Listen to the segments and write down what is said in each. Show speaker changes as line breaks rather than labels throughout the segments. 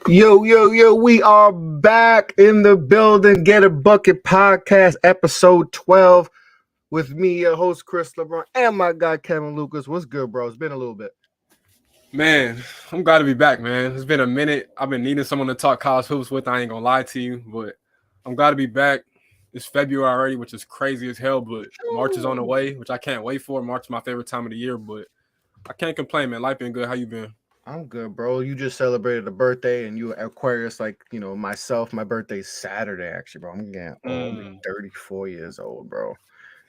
Yo, we are back in the building. Get a Bucket Podcast, episode 12, with me, your host, Chris LeBron, and my guy, Kevin Lucas. What's good, bro? It's been a little bit.
Man, I'm glad to be back, man. It's been a minute. I've been needing someone to talk college hoops with. I ain't gonna lie to you, but I'm glad to be back. It's February already, which is crazy as hell, but March is on the way, which I can't wait for. March is my favorite time of the year, but I can't complain, man. Life been good. How you been?
I'm good, bro. You just celebrated a birthday, and you Aquarius, like, myself. My birthday's Saturday, actually, bro. I'm getting old. I'm 34 years old, bro.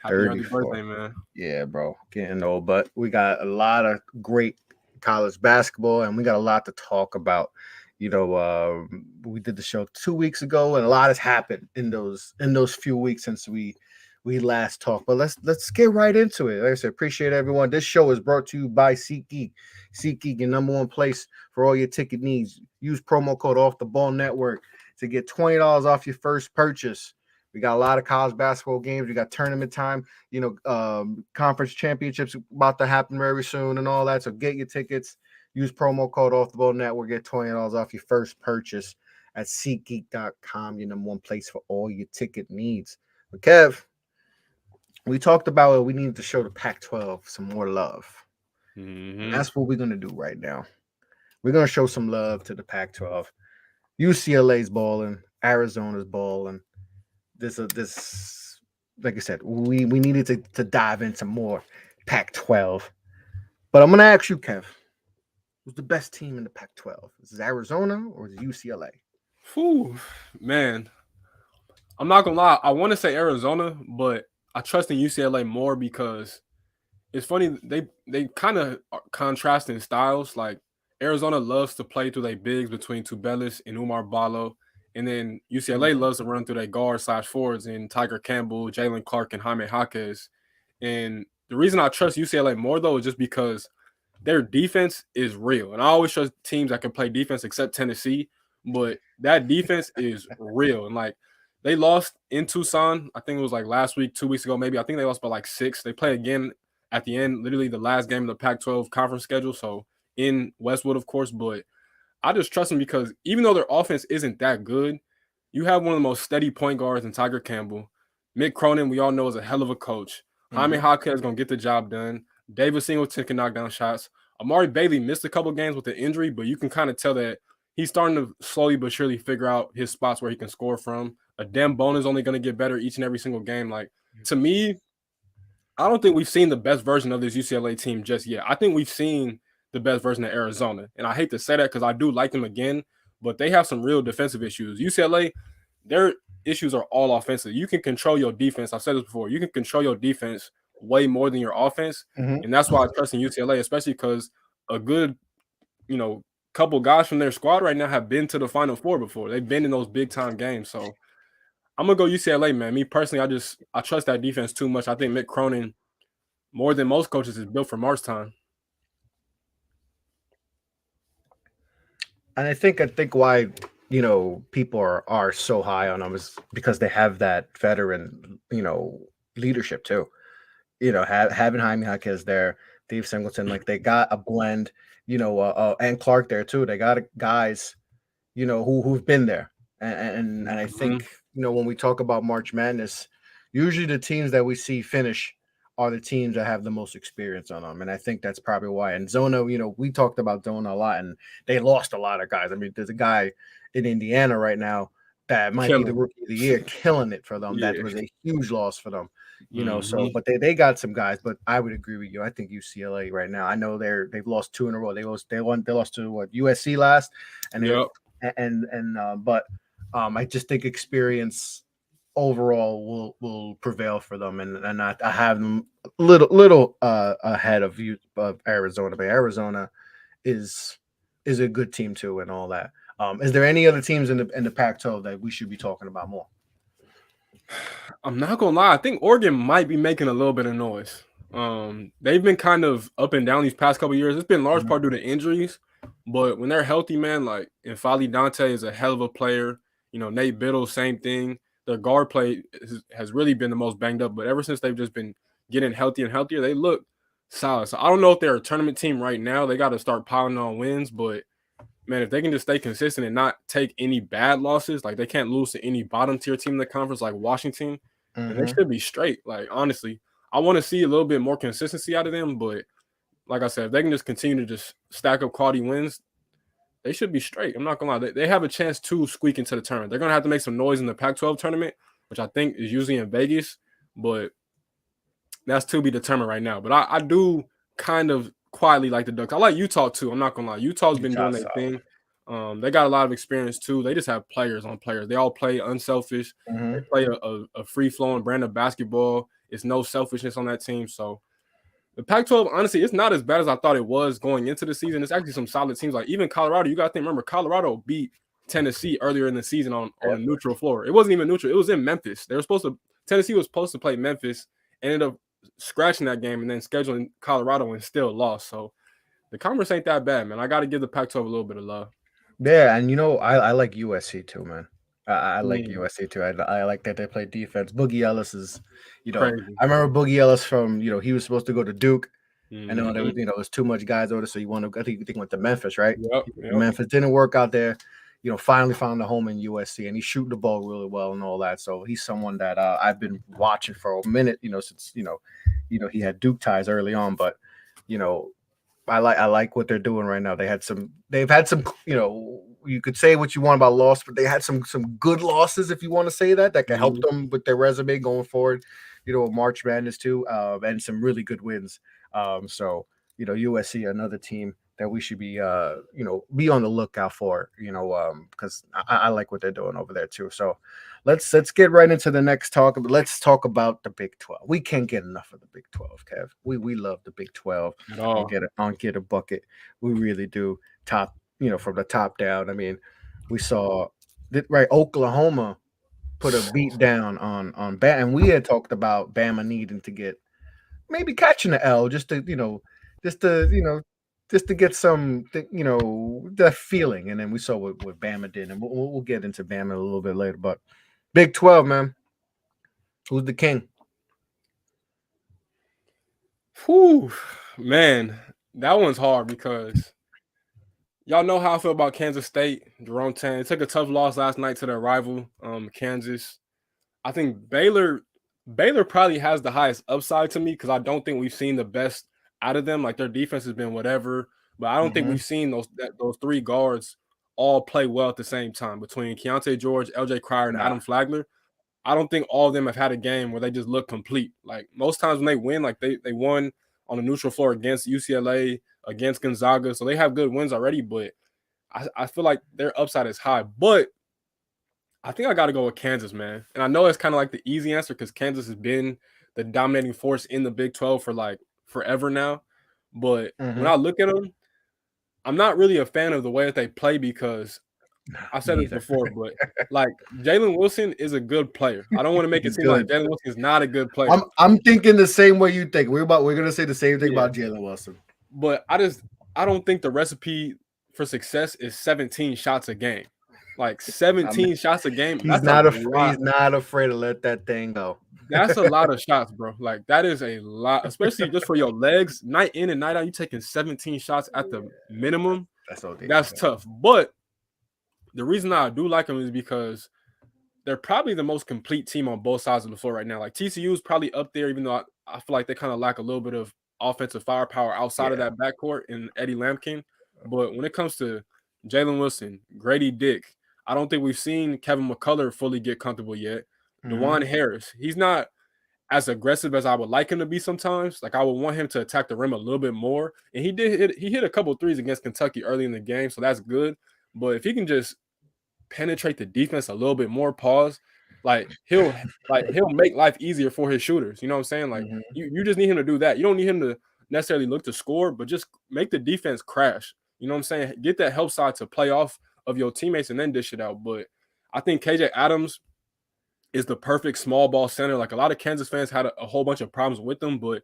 Happy early
34.
birthday, man.
Yeah, bro. Getting old, but we got a lot of great college basketball, and we got a lot to talk about. We did the show 2 weeks ago, and a lot has happened in those few weeks since we last talked. But let's get right into it. Like I said, appreciate everyone. This show is brought to you by SeatGeek. SeatGeek, your number one place for all your ticket needs. Use promo code Off the Ball Network to get $20 off your first purchase. We got a lot of college basketball games. We got tournament time. Conference championships about to happen very soon and all that. So get your tickets. Use promo code Off the Ball Network. Get $20 off your first purchase at SeatGeek.com, your number one place for all your ticket needs. But Kev, we talked about it. We needed to show the Pac-12 some more love. And that's what we're going to do right now. We're going to show some love to the Pac-12. UCLA's balling. Arizona's balling. This, like I said, we needed to dive into more Pac-12. But I'm going to ask you, Kev, who's the best team in the Pac-12? Is it Arizona or is it UCLA?
Whew, man. I'm not going to lie. I want to say Arizona, but I trust in UCLA more because it's funny. They kind of contrast in styles. Like Arizona loves to play through their bigs between Tubelis and Umar Ballo. And then UCLA loves to run through their guard/forwards in Tiger Campbell, Jalen Clark, and Jaime Jaquez. And the reason I trust UCLA more, though, is just because their defense is real. And I always trust teams that can play defense except Tennessee. But that defense is real. And, like, they lost in Tucson. I think it was, like, last week, 2 weeks ago, maybe. I think they lost by, like, 6. They play again at the end, literally the last game of the Pac-12 conference schedule. So, in Westwood, of course. But I just trust them because even though their offense isn't that good, you have one of the most steady point guards in Tiger Campbell. Mick Cronin, we all know, is a hell of a coach. Jaime Jaquez is going to get the job done. David Singleton can knock down shots. Amari Bailey missed a couple games with an injury, but you can kind of tell that he's starting to slowly but surely figure out his spots where he can score from. Adem Bone is only going to get better each and every single game. Like, to me, I don't think we've seen the best version of this UCLA team just yet. I think we've seen the best version of Arizona. And I hate to say that because I do like them again, but they have some real defensive issues. UCLA, their issues are all offensive. You can control your defense. I've said this before. You can control your defense way more than your offense. And that's why I trust in UCLA, especially because a good, couple guys from their squad right now have been to the Final Four before. They've been in those big-time games. So I'm going to go UCLA, man. Me personally, I trust that defense too much. I think Mick Cronin, more than most coaches, is built for March time.
And I think why people are so high on them is because they have that veteran leadership too. Having Jaime Jaquez there, Dave Singleton, like they got a blend, and Clark there too. They got guys, who've been there, and I think when we talk about March Madness, usually the teams that we see finish are the teams that have the most experience on them. And I think that's probably why. And Zona, we talked about Zona a lot, and they lost a lot of guys. I mean, there's a guy in Indiana right now that might be the rookie of the year, killing it for them. Yeah. That was a huge loss for them, So, but they got some guys. But I would agree with you. I think UCLA right now. I know they've lost 2 in a row. They lost to USC last, but I just think experience overall will prevail for them, and I have them little ahead of Arizona, but Arizona is a good team too, and all that. Is there any other teams in the Pac-12 that we should be talking about more?
I'm not gonna lie, I think Oregon might be making a little bit of noise. They've been kind of up and down these past couple of years. It's been large part due to injuries, but when they're healthy, man, like N'Faly Dante is a hell of a player. Nate Biddle, same thing. Their guard play has really been the most banged up, but ever since they've just been getting healthier and healthier, they look solid. So I don't know if they're a tournament team right now. They got to start piling on wins, but man, if they can just stay consistent and not take any bad losses, like they can't lose to any bottom tier team in the conference like Washington, then they should be straight. Like honestly, I want to see a little bit more consistency out of them, but like I said, if they can just continue to just stack up quality wins, they should be straight. I'm not gonna lie, they have a chance to squeak into the tournament. They're gonna have to make some noise in the Pac-12 tournament, which I think is usually in Vegas, but that's to be determined right now. But I do kind of quietly like the Ducks. I like Utah too. I'm not gonna lie. Utah's been doing their thing. They got a lot of experience too. They just have players on players. They all play unselfish. They play a free flowing brand of basketball. It's no selfishness on that team. So the Pac-12, honestly, it's not as bad as I thought it was going into the season. It's actually some solid teams. Like even Colorado, you got to think. Remember, Colorado beat Tennessee earlier in the season on a neutral floor. It wasn't even neutral. It was in Memphis. Tennessee was supposed to play Memphis. Ended up scratching that game and then scheduling Colorado and still lost. So the conference ain't that bad, man. I got to give the Pac-12 a little bit of love.
Yeah, and I like USC too, man. I like USC too. I like that they play defense. Boogie Ellis is,
Crazy.
I remember Boogie Ellis from, he was supposed to go to Duke. I know there was, it was too much guys over there, so you want to. I think went to Memphis, right?
Yep.
Memphis didn't work out there. Finally found a home in USC, and he's shooting the ball really well and all that. So he's someone that I've been watching for a minute. Since he had Duke ties early on, but I like what they're doing right now. They've had some. You could say what you want about loss, but they had some good losses, if you want to say that can help them with their resume going forward. March Madness too, and some really good wins. So USC, another team that we should be be on the lookout for, because I like what they're doing over there too. So let's get right into the next talk. Let's talk about the Big 12. We can't get enough of the Big 12, Kev. We love the Big 12. On get a bucket. We really do. Top, from the top down. I mean, we saw Oklahoma put a beat down on Bama, and we had talked about Bama needing to get maybe catching the L just to get some, that feeling. And then we saw what Bama did, and we'll get into Bama a little bit later. But Big 12, man, who's the king?
Whew, man, that one's hard because y'all know how I feel about Kansas State. Jerome Tang took a tough loss last night to their rival, Kansas. I think Baylor probably has the highest upside to me because I don't think we've seen the best out of them. Like their defense has been whatever, but I don't think we've seen those three guards all play well at the same time between Keontae George, LJ Cryer, and Adam Flagler. I don't think all of them have had a game where they just look complete. Like most times when they win, like they won on a neutral floor against UCLA, against Gonzaga, so they have good wins already. But I feel like their upside is high. But I think I got to go with Kansas, man. And I know it's kind of like the easy answer because Kansas has been the dominating force in the Big 12 for like forever now. But when I look at them, I'm not really a fan of the way that they play because I've said this before, but like Jalen Wilson is a good player. I don't want to make it seem like Jalen Wilson is not a good player.
I'm thinking the same way you think. We're gonna say the same thing about Jalen Wilson.
But I don't think the recipe for success is 17 shots a game. Like 17 shots a game.
He's not afraid to let that thing go.
That's a lot of shots, bro. Like that is a lot, especially just for your legs. Night in and night out, you taking 17 shots at the minimum. That's tough. But the reason I do like them is because they're probably the most complete team on both sides of the floor right now. Like TCU is probably up there, even though I feel like they kind of lack a little bit of offensive firepower outside of that backcourt in Eddie Lampkin. But when it comes to Jalen Wilson, Grady Dick, I don't think we've seen Kevin McCullough fully get comfortable yet. DeJuan Harris, he's not as aggressive as I would like him to be sometimes. Like I would want him to attack the rim a little bit more. And he hit a couple threes against Kentucky early in the game, so that's good. But if he can just penetrate the defense a little bit more, he'll make life easier for his shooters. You know what I'm saying? Like you just need him to do that. You don't need him to necessarily look to score, but just make the defense crash. You know what I'm saying? Get that help side to play off of your teammates and then dish it out. But I think KJ Adams is the perfect small ball center. Like a lot of Kansas fans had a whole bunch of problems with him, but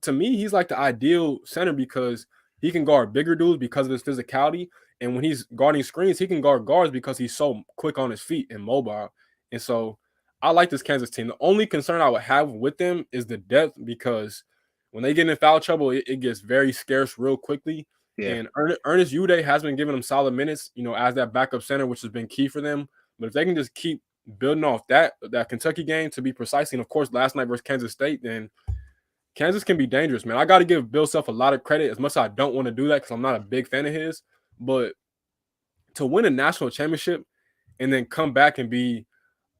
to me, he's like the ideal center because he can guard bigger dudes because of his physicality. And when he's guarding screens, he can guard guards because he's so quick on his feet and mobile. And so I like this Kansas team. The only concern I would have with them is the depth because when they get in foul trouble, it gets very scarce real quickly.
Yeah.
And Ernest Uday has been giving them solid minutes, as that backup center, which has been key for them. But if they can just keep building off that Kentucky game, to be precise, and of course last night versus Kansas State, then Kansas can be dangerous, man. I got to give Bill Self a lot of credit, as much as I don't want to do that because I'm not a big fan of his. But to win a national championship and then come back and be,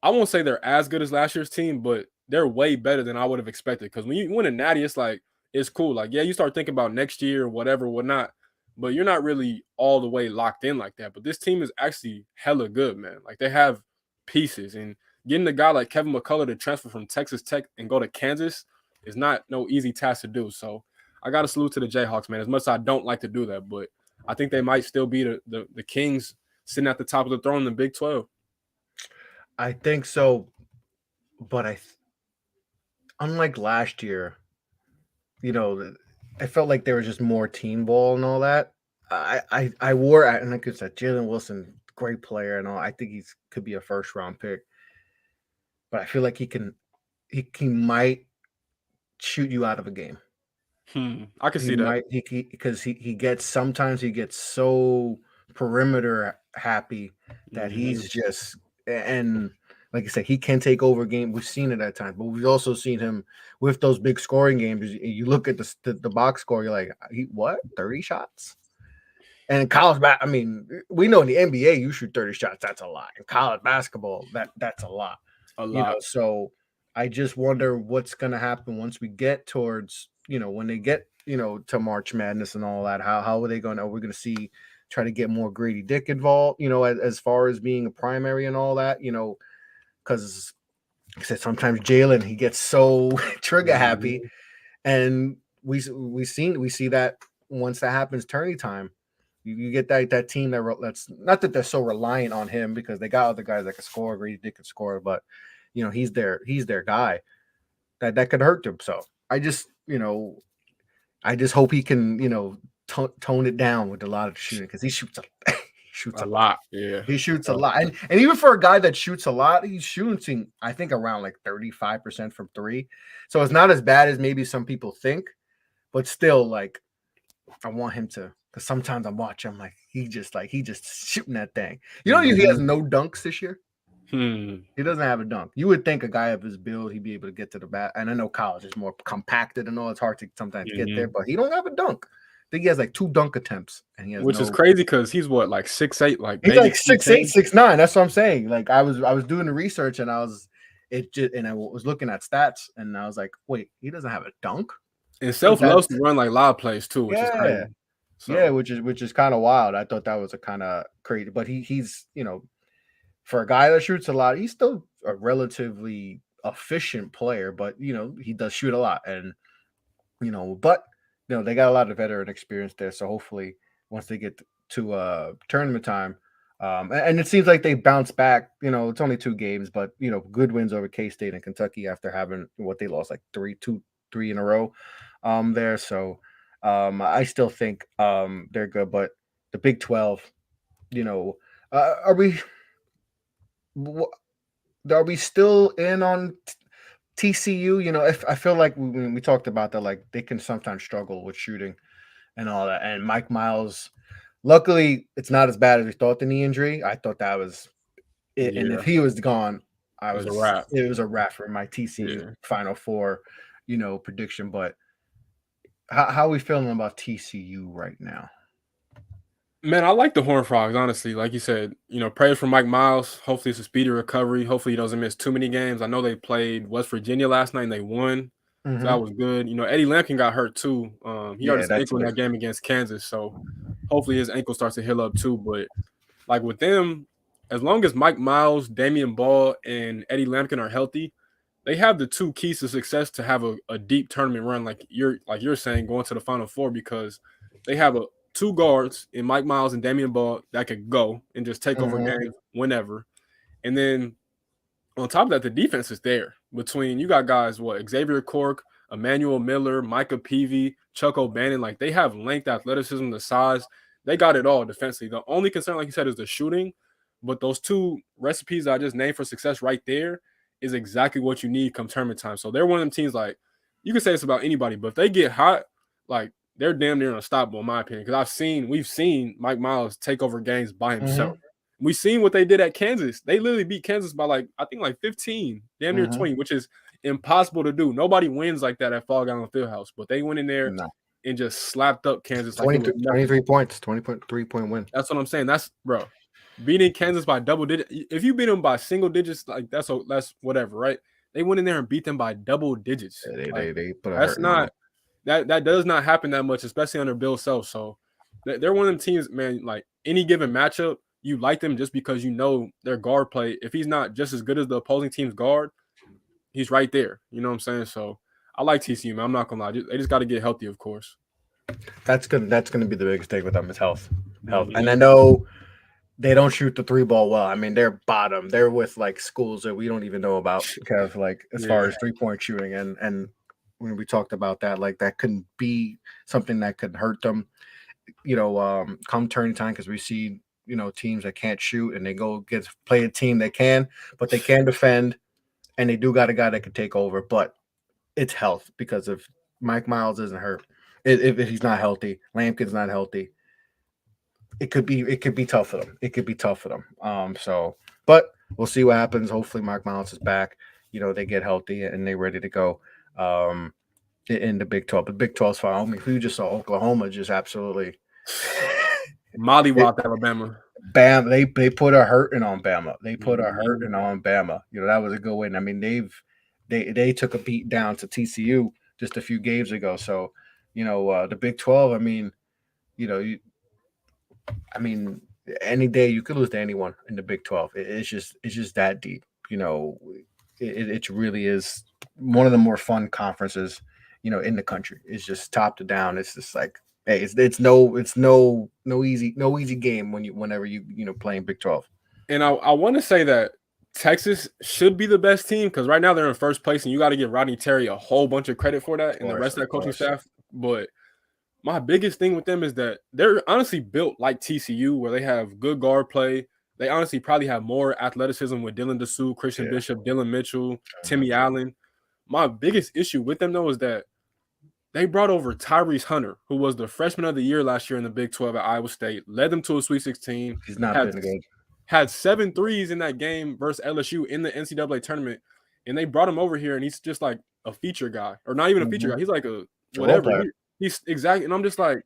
I won't say they're as good as last year's team, but they're way better than I would have expected. Because when you win a natty, it's like, it's cool. Like, yeah, you start thinking about next year, whatever, whatnot, but you're not really all the way locked in like that. But this team is actually hella good, man. Like, they have pieces, and getting a guy like Kevin McCullough to transfer from Texas Tech and go to Kansas is not no easy task to do. So I got to salute to the Jayhawks, man. As much as I don't like to do that, but I think they might still be the Kings sitting at the top of the throne in the Big 12.
I think so, but unlike last year, I felt like there was just more team ball and all that. I wore, and like I said, Jalen Wilson, great player and all. I think could be a first round pick, but I feel like he might shoot you out of a game.
I can see that.
Because he gets so perimeter happy that he's just, and like I said, he can take over game. We've seen it at times, but we've also seen him with those big scoring games. You look at the box score, you're like, what, 30 shots? And in college I mean, we know in the NBA you shoot 30 shots, that's a lot. In college basketball, that's a lot. So I just wonder what's going to happen once we get towards, when they get, to March Madness and all that. How are they going to, we're going to try to get more Grady Dick involved, as far as being a primary and all that, because like I said, sometimes Jalen, he gets so trigger happy, and we see that once that happens, tourney time, you get that team that's not that they're so reliant on him, because they got other guys that can score. Grady Dick can score, but he's their guy that could hurt them. So I just hope he can tone it down with a lot of shooting, because he shoots a lot.
Yeah,
he shoots a lot, and even for a guy that shoots a lot, he's shooting, I think, around like 35% from three. So it's not as bad as maybe some people think, but still, like, I want him to, because sometimes I'm watching, I'm like, he just shooting that thing. He has no dunks this year. He doesn't have a dunk. You would think a guy of his build, he'd be able to get to the bat. And I know college is more compacted and all. It's hard to sometimes get there, but he don't have a dunk. I think he has like 2 dunk attempts, and he has,
which is crazy because he's what, like 6'8", like
he's like 6'8", 6'9". That's what I'm saying. Like I was doing the research, and I was looking at stats, and I was like, wait, he doesn't have a dunk.
And Self loves to run like live plays too, which is crazy.
So. Yeah, which is kind of wild. I thought that was a kind of crazy, but he's for a guy that shoots a lot, he's still a relatively efficient player, but he does shoot a lot, and but they got a lot of veteran experience there. So hopefully once they get to tournament time, and it seems like they bounce back. It's only 2 games, but good wins over K-State and Kentucky after having what they lost like 3 in a row there. So I still think they're good, but the Big 12, are we still in on TCU? If I feel like when we talked about that, like they can sometimes struggle with shooting and all that. And Mike Miles, luckily, it's not as bad as we thought, the knee injury. I thought that was it. Yeah. And if he was gone, it was a wrap for my TCU Final Four, prediction. But how are we feeling about TCU right now?
Man, I like the Horned Frogs, honestly. Like you said, prayers for Mike Miles. Hopefully it's a speedy recovery. Hopefully he doesn't miss too many games. I know they played West Virginia last night and they won. So that was good. Eddie Lampkin got hurt too. He hurt his ankle in that game against Kansas. So hopefully his ankle starts to heal up too. But like with them, as long as Mike Miles, Damian Ball, and Eddie Lampkin are healthy, they have the 2 keys to success to have a deep tournament run, like you're saying, going to the Final Four, because they have 2 guards in Mike Miles and Damian Ball that could go and just take over games whenever. And then on top of that, the defense is there. Between, you got guys, Xavier Cork, Emmanuel Miller, Micah Peavy, Chuck O'Bannon. Like, they have length, athleticism, the size. They got it all defensively. The only concern, like you said, is the shooting. But those 2 recipes I just named for success right there is exactly what you need come tournament time. So they're one of them teams, like, you can say it's about anybody, but if they get hot, like, they're damn near unstoppable in my opinion. Because we've seen Mike Miles take over games by himself. We've seen what they did at Kansas. They literally beat Kansas by I think 15, damn near 20, which is impossible to do. Nobody wins like that at Fall Gallon Fieldhouse, but they went in there and just slapped up Kansas like
23 points, 20.3-point win.
That's what I'm saying. That's bro. Beating Kansas by double digits. If you beat them by single digits, like that's whatever, right? They went in there and beat them by double digits.
They put a
that's not that does not happen that much, especially under Bill Self. So they're one of them teams, man. Like any given matchup, you like them just because you know their guard play. If he's not just as good as the opposing team's guard, he's right there. You know what I'm saying? So I like TCU, man. I'm not gonna lie. They just got to get healthy, of course.
That's gonna be the biggest thing with them is health. And I know they don't shoot the 3-ball well. I mean, they're bottom. They're with like schools that we don't even know about, Kev, like as far as 3-point shooting. And when we talked about that, like that couldn't be something that could hurt them, come turning time, because we see, teams that can't shoot and they go play a team that can, but they can defend, and they do got a guy that could take over. But it's health, because if Mike Miles isn't hurt, if he's not healthy, Lampkin's not healthy, it could be tough for them. It could be tough for them. But we'll see what happens. Hopefully Mike Miles is back. They get healthy and they're ready to go in the Big 12. The Big 12's fine. I mean, we just saw Oklahoma just absolutely
mollywop Alabama.
Bam! They put a hurting on Bama. That was a good win. I mean, they took a beat down to TCU just a few games ago. So, the Big 12. I mean, any day you could lose to anyone in the Big 12. It's just that deep. It really is one of the more fun conferences, in the country. It's just top to down. It's just like, hey, it's no easy game whenever you playing Big 12.
And I want to say that Texas should be the best team, because right now they're in first place, and you got to give Rodney Terry a whole bunch of credit for that, and the rest of that coaching staff. But my biggest thing with them is that they're honestly built like TCU, where they have good guard play. They honestly probably have more athleticism with Dylan Dessou, Christian Bishop, Dylan Mitchell, Timmy Allen. My biggest issue with them, though, is that they brought over Tyrese Hunter, who was the freshman of the year last year in the Big 12 at Iowa State, led them to a Sweet 16.
He's not been good.
Had 7 threes in that game versus LSU in the NCAA tournament, and they brought him over here, and he's just like a feature guy, or not even a feature guy. He's like a whatever. He's exactly, and I'm just like,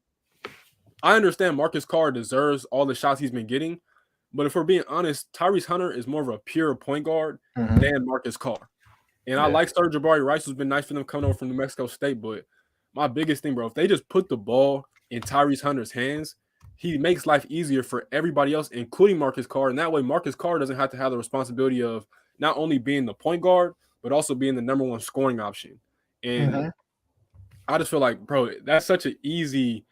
I understand Marcus Carr deserves all the shots he's been getting, but if we're being honest, Tyrese Hunter is more of a pure point guard than Marcus Carr. And I like Sir Jabari Rice, who's been nice for them coming over from New Mexico State, but my biggest thing, bro, if they just put the ball in Tyrese Hunter's hands, he makes life easier for everybody else, including Marcus Carr, and that way Marcus Carr doesn't have to have the responsibility of not only being the point guard, but also being the number one scoring option. And I just feel like, bro, that's such an easy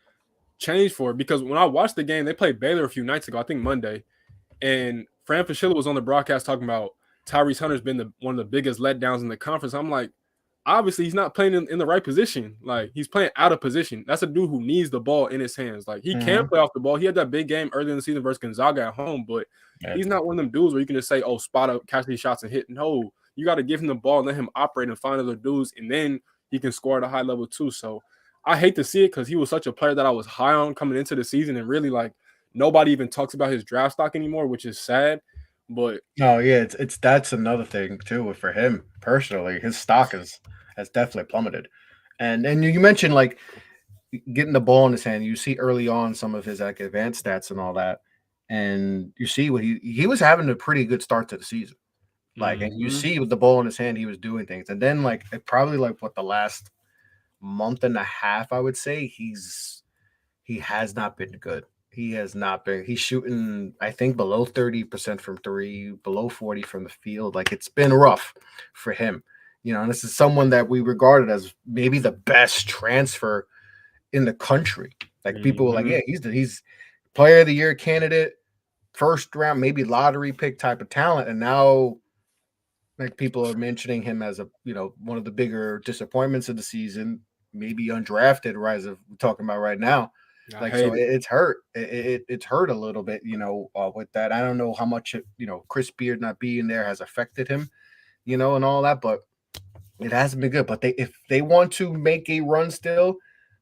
change for it, because when I watched the game, they played Baylor a few nights ago, I think Monday, and Fran Fraschilla was on the broadcast talking about Tyrese Hunter's been one of the biggest letdowns in the conference. I'm like, obviously he's not playing in the right position. Like, he's playing out of position. That's a dude who needs the ball in his hands. Like, he can play off the ball. He had that big game early in the season versus Gonzaga at home, but he's not one of them dudes where you can just say, oh, spot up, catch these shots and hit. No, you got to give him the ball and let him operate and find other dudes, and then he can score at a high level too. So I hate to see it, because he was such a player that I was high on coming into the season, and really, like, nobody even talks about his draft stock anymore, which is sad. But
it's that's another thing too for him personally. His stock has definitely plummeted. And you mentioned like getting the ball in his hand. You see early on some of his like advanced stats and all that, and you see what he was having a pretty good start to the season. Like, and you see with the ball in his hand, he was doing things. And then like probably like the last month and a half, I would say he has not been good. He has not been. He's shooting, I think, below 30% from three, below 40 from the field. Like, it's been rough for him. And this is someone that we regarded as maybe the best transfer in the country. Like, people were like, yeah, he's player of the year candidate, first round, maybe lottery pick type of talent. And now, like, people are mentioning him as one of the bigger disappointments of the season, maybe undrafted, as we're talking about right now. Like, so it's hurt. It's hurt a little bit, with that. I don't know how much, Chris Beard not being there has affected him, and all that, but it hasn't been good. But if they want to make a run still,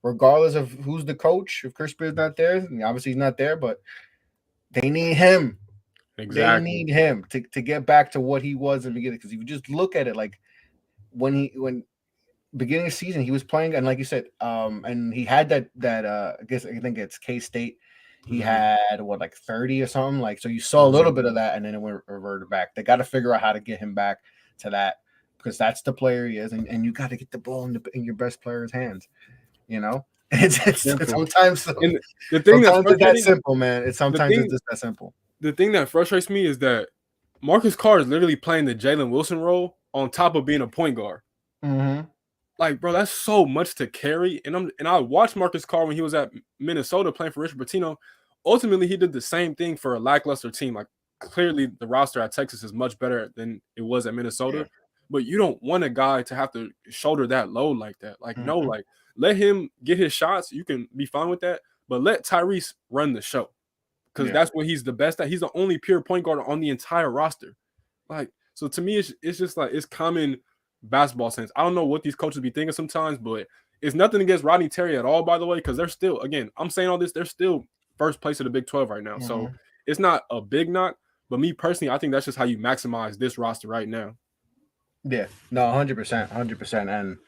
regardless of who's the coach. If Chris Beard's not there, obviously he's not there, but they need him. They need him to get back to what he was in the beginning. Because if you just look at it, like when beginning of season he was playing, and like you said, and he had that I think it's K-State. He had like 30 or something. Like, so you saw a little bit of that, and then it went reverted back. They got to figure out how to get him back to that, because that's the player he is, and you got to get the ball in your best player's hands. It's sometimes
and the thing
sometimes it's that simple, man. It's just that simple.
The thing that frustrates me is that Marcus Carr is literally playing the Jalen Wilson role on top of being a point guard. Like, bro, that's so much to carry. And I watched Marcus Carr when he was at Minnesota playing for Richard Pitino. Ultimately, he did the same thing for a lackluster team. Like, clearly the roster at Texas is much better than it was at Minnesota. Yeah. But you don't want a guy to have to shoulder that load like that. Like, no, like, let him get his shots. You can be fine with that. But let Tyrese run the show. Because that's what he's the best at. He's the only pure point guard on the entire roster. Like, so to me, it's just like, it's common basketball sense. I don't know what these coaches be thinking sometimes, but it's nothing against Rodney Terry at all, by the way, because they're still, again, I'm saying all this, they're still first place of the Big 12 right now. So it's not a big knock, but me personally, I think that's just how you maximize this roster right now.
Yeah, no, 100%, 100%. And,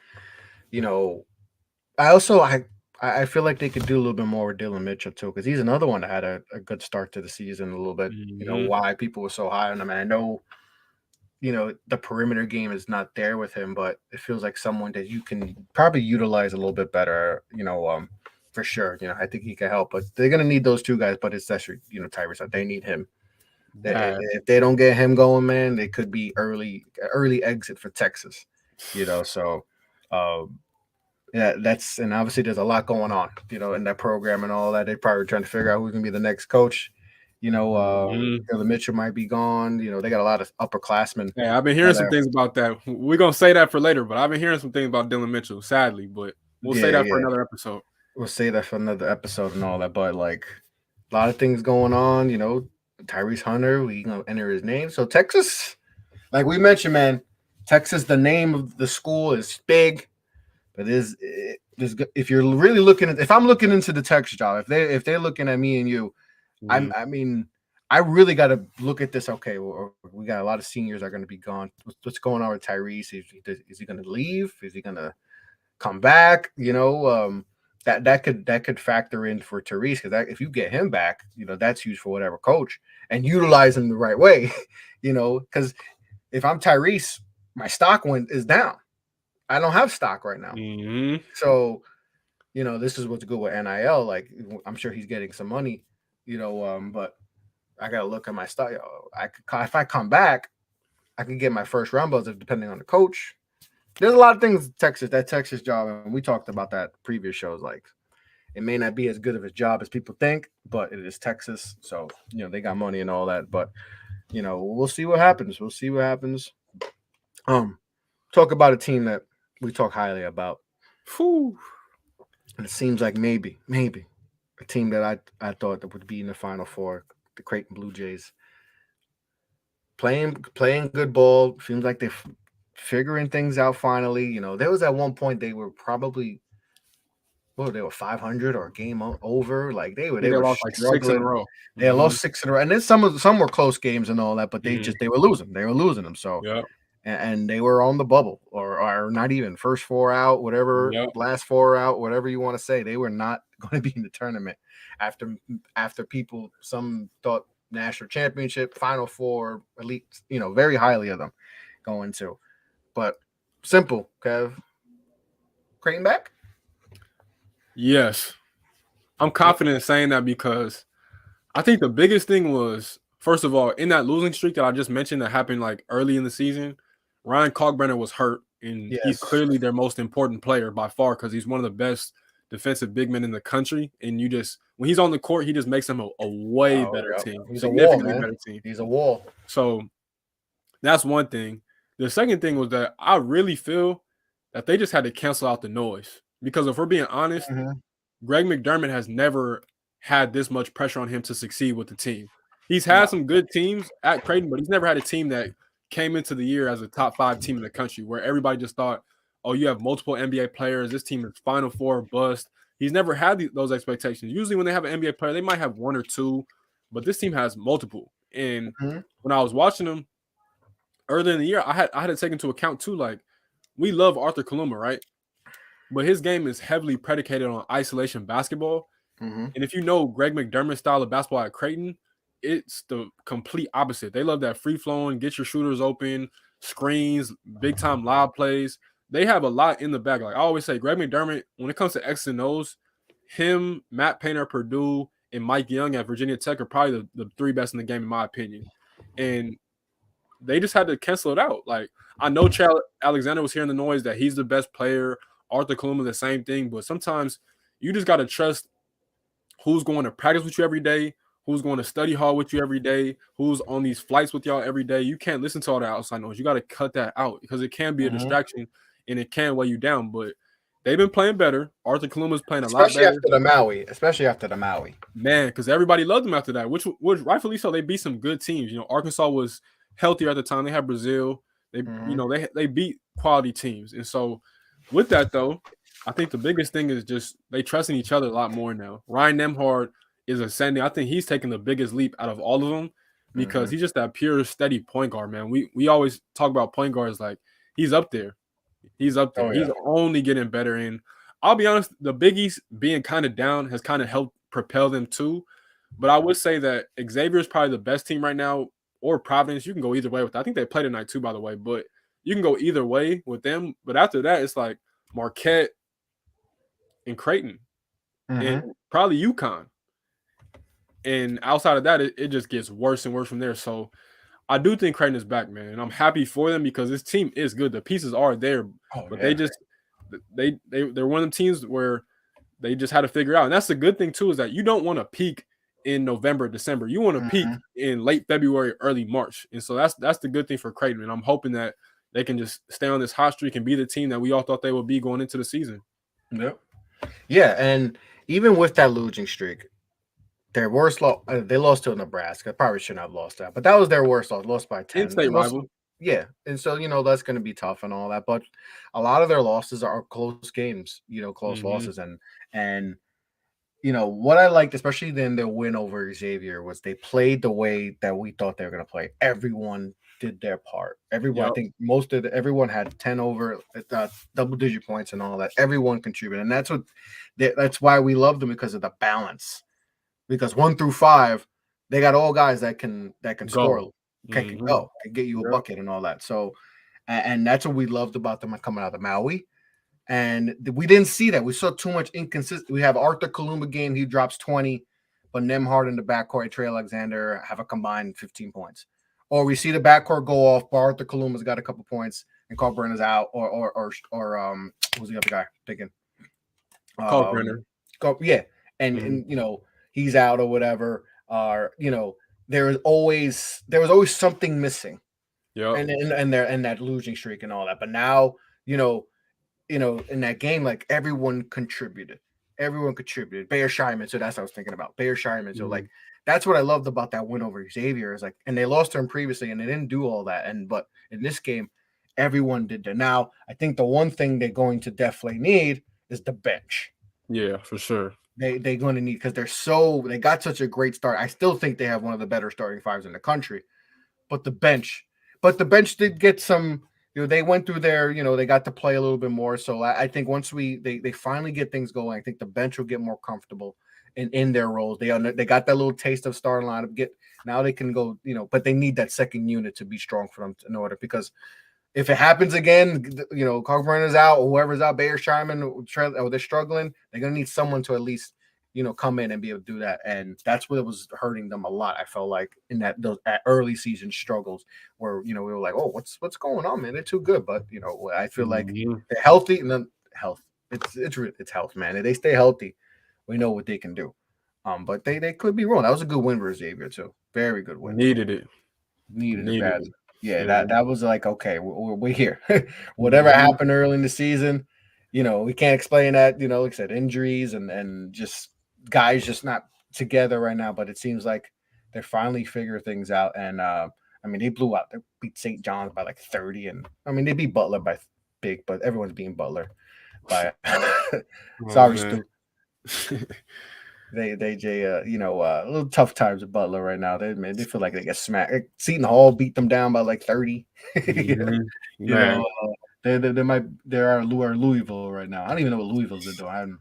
I feel like they could do a little bit more with Dylan Mitchell too, because he's another one that had a good start to the season a little bit. Why people were so high on him. And I know, the perimeter game is not there with him, but it feels like someone that you can probably utilize a little bit better, for sure. I think he can help, but they're going to need those two guys, but it's actually, Tyrese, they need him. If they don't get him going, man, they could be early exit for Texas, so yeah, and obviously there's a lot going on, in that program and all that. They're probably trying to figure out who's going to be the next coach. Dylan Mitchell might be gone. They got a lot of upperclassmen.
Yeah, I've been hearing some things about that. We're going to say that for later, but I've been hearing some things about Dylan Mitchell, sadly, but we'll say that for another episode.
We'll say that for another episode and all that, but like a lot of things going on, Tyrese Hunter, we going to enter his name. So Texas, like we mentioned, man, Texas, the name of the school is big. But if you're really if I'm looking into the Texas job, if they're looking at me and you, I really got to look at this. Okay, we got a lot of seniors are going to be gone. What's going on with Tyrese? Is he going to leave? Is he going to come back? That could factor in for Tyrese, because if you get him back, that's huge for whatever coach, and utilize him the right way. Because if I'm Tyrese, my stock is down. I don't have stock right now. So, this is what's good with NIL. Like, I'm sure he's getting some money, but I got to look at my stock. If I come back, I can get my first round buzz depending on the coach. There's a lot of things that Texas job, and we talked about that previous shows. Like, it may not be as good of a job as people think, but it is Texas. So, they got money and all that, but, we'll see what happens. Talk about a team that we talk highly about. And it seems like maybe a team that I thought that would be in the Final Four, the Creighton Blue Jays. Playing good ball. Seems like they're figuring things out finally. There was at one point they were probably, they were 500 or a game over. Like they were
lost like 6 in a row.
They lost 6 in a row, and then some were close games and all that, but they were losing. They were losing them. So
yeah.
And they were on the bubble, or not even first 4 out, whatever, last 4 out, whatever you want to say. They were not going to be in the tournament after people, some thought national championship, Final Four, elite, very highly of them going to. But simple, Kev. Creighton back?
Yes. I'm confident in saying that because I think the biggest thing was, first of all, in that losing streak that I just mentioned that happened like early in the season, Ryan Kalkbrenner was hurt, and he's clearly their most important player by far because he's one of the best defensive big men in the country. And when he's on the court, he just makes them a way better team.
He's a wall, man. Better team. He's a wall.
So that's one thing. The second thing was that I really feel that they just had to cancel out the noise because if we're being honest, Greg McDermott has never had this much pressure on him to succeed with the team. He's had some good teams at Creighton, but he's never had a team that came into the year as a top 5 team in the country where everybody just thought, oh, you have multiple NBA players. This team is Final Four bust. he's never had those expectations. Usually, when they have an NBA player, they might have one or two, but this team has multiple. And
Mm-hmm.
when I was watching them earlier in the year, I had to take into account too. Like, we love Arthur Kaluma, right? But his game is heavily predicated on isolation basketball.
Mm-hmm.
And if you know Greg McDermott's style of basketball at Creighton, it's the complete opposite. They love that free flowing, get your shooters open, screens, big time lob plays. They have a lot in the bag. Like I always say, Greg McDermott, when it comes to X and O's, him, Matt Painter at Purdue, and Mike Young at Virginia Tech are probably the three best in the game, in my opinion. And they just had to cancel it out. Like I know Chad Alexander was hearing the noise that he's the best player. Arthur Kaluma, the same thing. But sometimes you just got to trust who's going to practice with you every day, who's going to study hall with you every day, who's on these flights with y'all every day. You can't listen to all the outside noise. You got to cut that out because it can be a distraction and it can weigh you down. But they've been playing better. Arthur Kaluma's playing a lot better.
Especially after the Maui.
Man, because everybody loved him after that, which rightfully so. They beat some good teams. You know, Arkansas was healthier at the time. They had Brazil. They, they beat quality teams. And so with that, though, I think the biggest thing is just they trusting each other a lot more now. Ryan Nembhard is ascending. I think he's taking the biggest leap out of all of them because he's just that pure, steady point guard, man. We always talk about point guards like he's up there. He's up there.
Oh, yeah.
He's only getting better. And I'll be honest, the Biggies being kind of down has kind of helped propel them too. But I would say that Xavier is probably the best team right now, or Providence. You can go either way with that. I think they play tonight too, by the way. But you can go either way with them. But after that, it's like Marquette and Creighton and probably UConn. And outside of that, it just gets worse and worse from there. So I do think Creighton is back, man. And I'm happy for them because this team is good. The pieces are there. But they just they're one of the teams where they just had to figure out. And that's the good thing too, is that you don't want to peak in November, December. You want to peak in late February, early March. And so that's the good thing for Creighton. And I'm hoping that they can just stay on this hot streak and be the team that we all thought they would be going into the season.
Yep. Yeah, and even with that losing streak, their worst loss, they lost to Nebraska. Probably shouldn't have lost that, but that was their worst loss. Lost by 10.
In-state rival.
Yeah, and so that's going to be tough and all that. But a lot of their losses are close games. Close losses, and what I liked, especially then their win over Xavier, was they played the way that we thought they were going to play. Everyone did their part. Everyone, I think everyone had 10 over double-digit points and all that. Everyone contributed, and that's why we love them, because of the balance. Because 1 through 5, they got all guys that can score, can go, can get you a bucket and all that. So, and that's what we loved about them coming out of Maui. And we didn't see that. We saw too much inconsistent. We have Arthur Kaluma game, he drops 20, but Nembhard in the backcourt, Trey Alexander have a combined 15 points. Or we see the backcourt go off, but Arthur Kaluma's got a couple points and Carl Brenner's out, or who's the other guy thinking?
Carl Brenner.
And he's out or whatever. There was always something missing.
Yeah.
And that losing streak and all that. But now, in that game, like everyone contributed. Bayer Scheiman. So that's what I was thinking about. Bayer Scheiman. So like that's what I loved about that win over Xavier, is like, and they lost to him previously and they didn't do all that. But in this game, everyone did that. Now, I think the one thing they're going to definitely need is the bench.
Yeah, for sure.
They're going to need, because they got such a great start. I still think they have one of the better starting fives in the country, but the bench did get some, they went through their, they got to play a little bit more. So I think once they finally get things going, I think the bench will get more comfortable in their roles. They got that little taste of starting lineup. Now they can go, but they need that second unit to be strong for them in order, because if it happens again, Carl Brenner's out, or whoever's out, Bayer Scheiman, or they're struggling, they're going to need someone to at least, come in and be able to do that. And that's what was hurting them a lot. I felt like in those early season struggles where, we were like, oh, what's going on, man? They're too good. But, I feel like they're healthy, and then health. It's health, man. If they stay healthy, we know what they can do. But they could be wrong. That was a good win for Xavier too. Very good win.
Needed it
badly. Yeah, that was like, okay, we're here. Whatever happened early in the season, we can't explain that. Like I said, injuries and just guys just not together right now. But it seems like they're finally figuring things out. And they blew out. They beat St. John's by like 30, and they beat Butler by big, but everyone's beating Butler by. Sorry, Stu. They a little tough times at Butler right now. They feel like they get smacked. Seton Hall beat them down by like 30.
Mhm.
You know,
Man,
there are Louisville right now. I don't even know what Louisville's doing.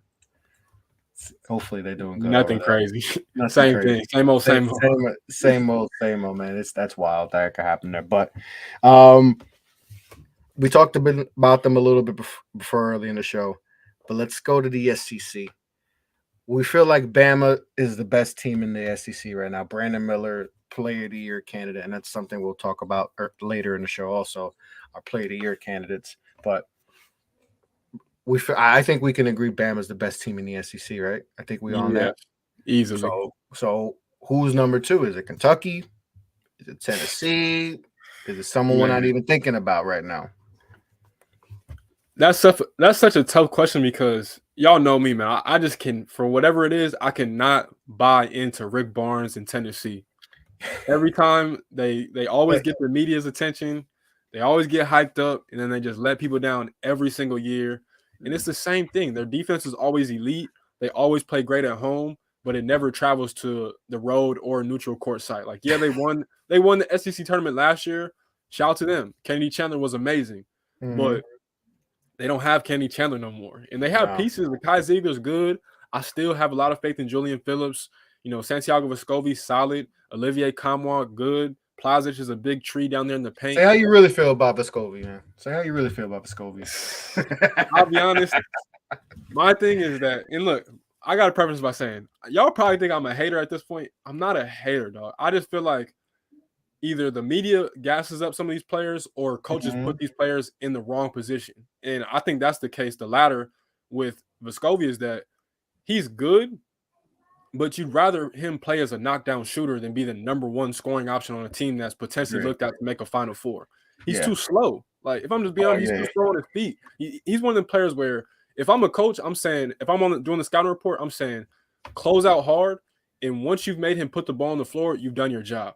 Hopefully they're doing good over
nothing
there.
crazy.
Nothing
Same
crazy.
thing. Same old, same old.
Same old, man. That's wild. That could happen there. But we talked a bit about them a little bit before early in the show. But let's go to the SEC. We feel like Bama is the best team in the SEC right now. Brandon Miller, Player of the Year candidate, and that's something we'll talk about later in the show. Also, our Player of the Year candidates. But I think we can agree Bama's the best team in the SEC, right? I think we on
Yeah,
that.
easily.
So who's number 2? Is it Kentucky? Is it Tennessee? Is it someone we're not
Man.
even thinking about right now?
That's such a tough question because y'all know me, man. I just can, for whatever it is, I cannot buy into Rick Barnes in Tennessee. Every time they always get the media's attention, they always get hyped up, and then they just let people down every single year. And it's the same thing. Their defense is always elite. They always play great at home, but it never travels to the road or a neutral court site. Like, yeah, they won the SEC tournament last year. Shout out to them. Kennedy Chandler was amazing, but they don't have Kenny Chandler no more. And they have pieces. The Kai Ziegler's good. I still have a lot of faith in Julian Phillips. Santiago Vescovi, solid. Olivier Kamwa, good. Plazic is a big tree down there in the paint.
Say how you really feel about Vescovi, man. Say how you really feel about Vescovi.
I'll be honest. My thing is that, and look, I got to preface by saying, y'all probably think I'm a hater at this point. I'm not a hater, dog. I just feel like either the media gasses up some of these players or coaches put these players in the wrong position. And I think that's the case. The latter with Vescovi is that he's good, but you'd rather him play as a knockdown shooter than be the number 1 scoring option on a team that's potentially looked at to make a Final Four. He's too slow. Like, if I'm just being honest, he's too slow on his feet. He's one of the players where if I'm a coach, I'm saying, if I'm doing the scouting report, I'm saying close out hard. And once you've made him put the ball on the floor, you've done your job.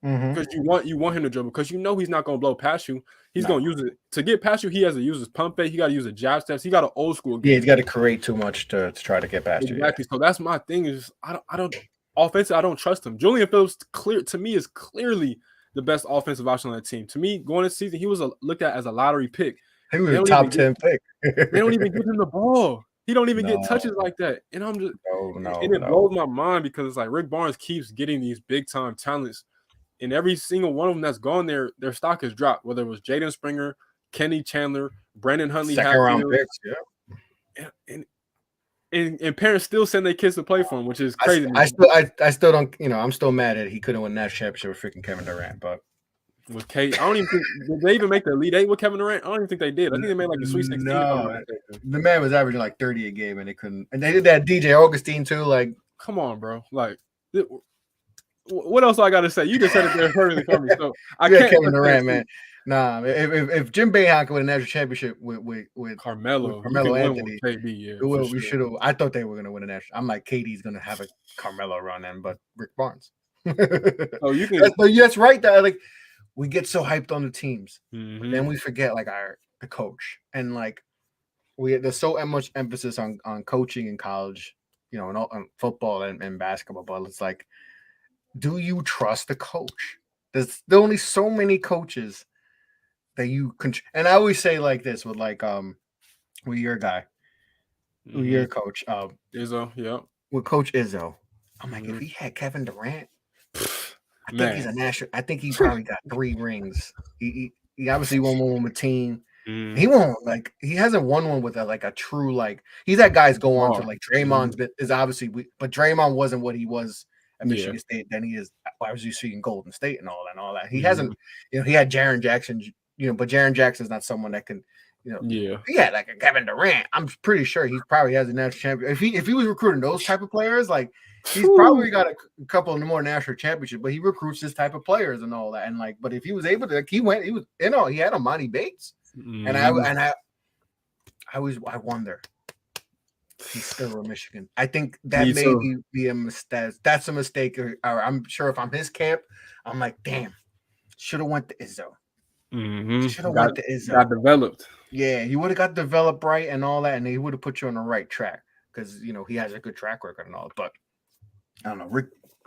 Because you want him to dribble, because he's not going to blow past you. He's going to use it to get past you. He has to use his pump fake. He got to use a jab steps. He got an old school game.
Yeah, he's got to create too much to try to get past you.
Exactly. So that's my thing. Is I don't offensive. I don't trust him. Julian Phillips is clearly the best offensive option on the team. To me, going this season, he was looked at as a lottery pick.
He was a top 10 pick.
They don't even give him the ball. He don't even get touches like that. And I'm just it blows my mind because it's like Rick Barnes keeps getting these big time talents. And every single one of them that's gone there, their stock has dropped. Whether it was Jaden Springer, Kenny Chandler, Brandon Huntley,
second round picks,
and parents still send their kids to play for him, which is crazy.
I still don't. I'm still mad at he couldn't win that championship with freaking Kevin Durant. But
with Kate, I don't even think did they even make the Elite Eight with Kevin Durant. I don't even think they did. I think they made like the Sweet 16.
No, the man was averaging like 30 a game, and they couldn't. And they did that DJ Augustine too. Like,
come on, bro. Like, what else I got to say? You just said it there perfectly for me. So I can't.
Kevin Durant, man. Nah, if Jim Boeheim could win a national championship with
Carmelo
Anthony,
KD,
we should have. I thought they were going to win a national. I'm like, KD's going to have a Carmelo run, but Rick Barnes.
Oh, you can.
That's right. That like we get so hyped on the teams, but then we forget like the coach, and like there's so much emphasis on coaching in college, and on football and basketball. But it's like, do you trust the coach? There's only so many coaches that you can, and I always say like this with like with your guy, with your coach,
Izzo, yeah,
with Coach Izzo. I'm like, if he had Kevin Durant, I think he's a national. I think he probably got 3 rings. He obviously won one with team. He won he hasn't won one with a true like. He's had guys go on to like Draymond's is obviously, but Draymond wasn't what he was at Michigan State. Then he is obviously in Golden State and all that. He hasn't, he had Jaren Jackson. But Jaren Jackson's not someone that can, he had like a Kevin Durant. I'm pretty sure he probably has a national champion. If he was recruiting those type of players, like he's probably got a couple of more national championships. But he recruits this type of players and all that. And like, but if he was able to, he had Amani Bates, and I wonder. He's still in Michigan. I think that may be a mistake. That's a mistake. Or I'm sure if I'm his camp, I'm like, damn, should have went to Izzo. Should have went to Izzo.
Got developed.
Yeah, you would have got developed right and all that, and he would have put you on the right track. because he has a good track record and all. But I don't know,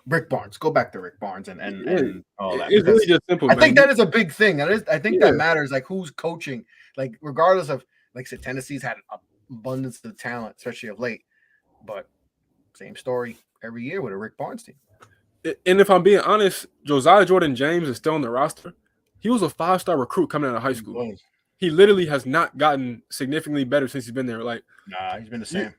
Rick Barnes. Go back to Rick Barnes and all that,
It's really
because
just simple,
I
man.
think that is a big thing. I think
Yeah.
that matters. Like who's coaching, like regardless of, like I said, Tennessee's had an abundance of talent, especially of late. But same story every year with a Rick Barnes team.
And if I'm being honest, Josiah Jordan James is still on the roster. He was a 5-star recruit coming out of high school. He literally has not gotten significantly better since he's been there. Like,
nah, he's been the same.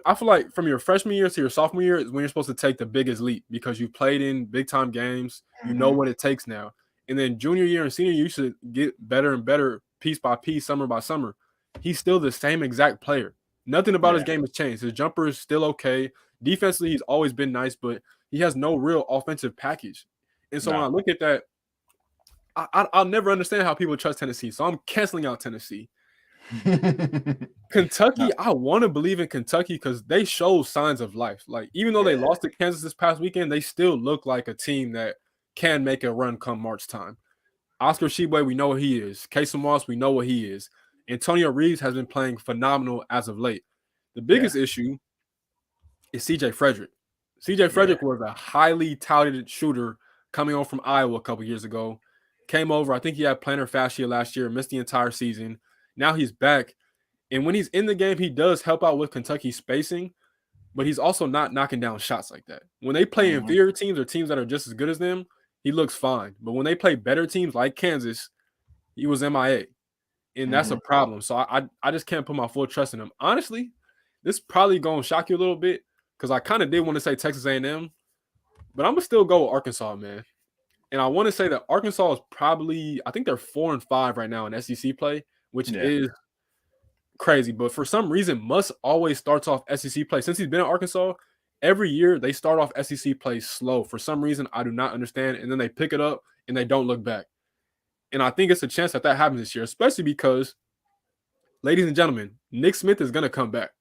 I feel like from your freshman year to your sophomore year is when you're supposed to take the biggest leap, because you played in big time games. You know what it takes now. And then junior year and senior year, you should get better and better piece by piece, summer by summer. He's still the same exact player. Nothing about his game has changed. His jumper is still okay. Defensively, he's always been nice, but he has no real offensive package. And so when I look at that, I'll never understand how people trust Tennessee. So I'm canceling out Tennessee. Kentucky, I want to believe in Kentucky because they show signs of life. Like, even though they lost to Kansas this past weekend, they still look like a team that can make a run come March time. Oscar Tshiebwe, we know what he is. Casey Moss, we know what he is. Antonio Reeves has been playing phenomenal as of late. The biggest issue is CJ Frederick. CJ Frederick was a highly touted shooter coming on from Iowa a couple years ago. Came over. I think he had plantar fascia last year, missed the entire season. Now he's back. And when he's in the game, he does help out with Kentucky's spacing, but he's also not knocking down shots like that. When they play inferior teams or teams that are just as good as them, he looks fine. But when they play better teams like Kansas, he was MIA. And that's a problem. So I just can't put my full trust in him. Honestly, this is probably going to shock you a little bit because I kind of did want to say Texas A&M, but I'm going to still go with Arkansas, man. And I want to say that Arkansas is probably, I think they're 4-5 right now in SEC play, which is crazy. But for some reason, Muss always starts off SEC play. Since he's been at Arkansas, every year they start off SEC play slow. For some reason, I do not understand. And then they pick it up and they don't look back. And I think it's a chance that happens this year, especially because, ladies and gentlemen, Nick Smith is going to come back.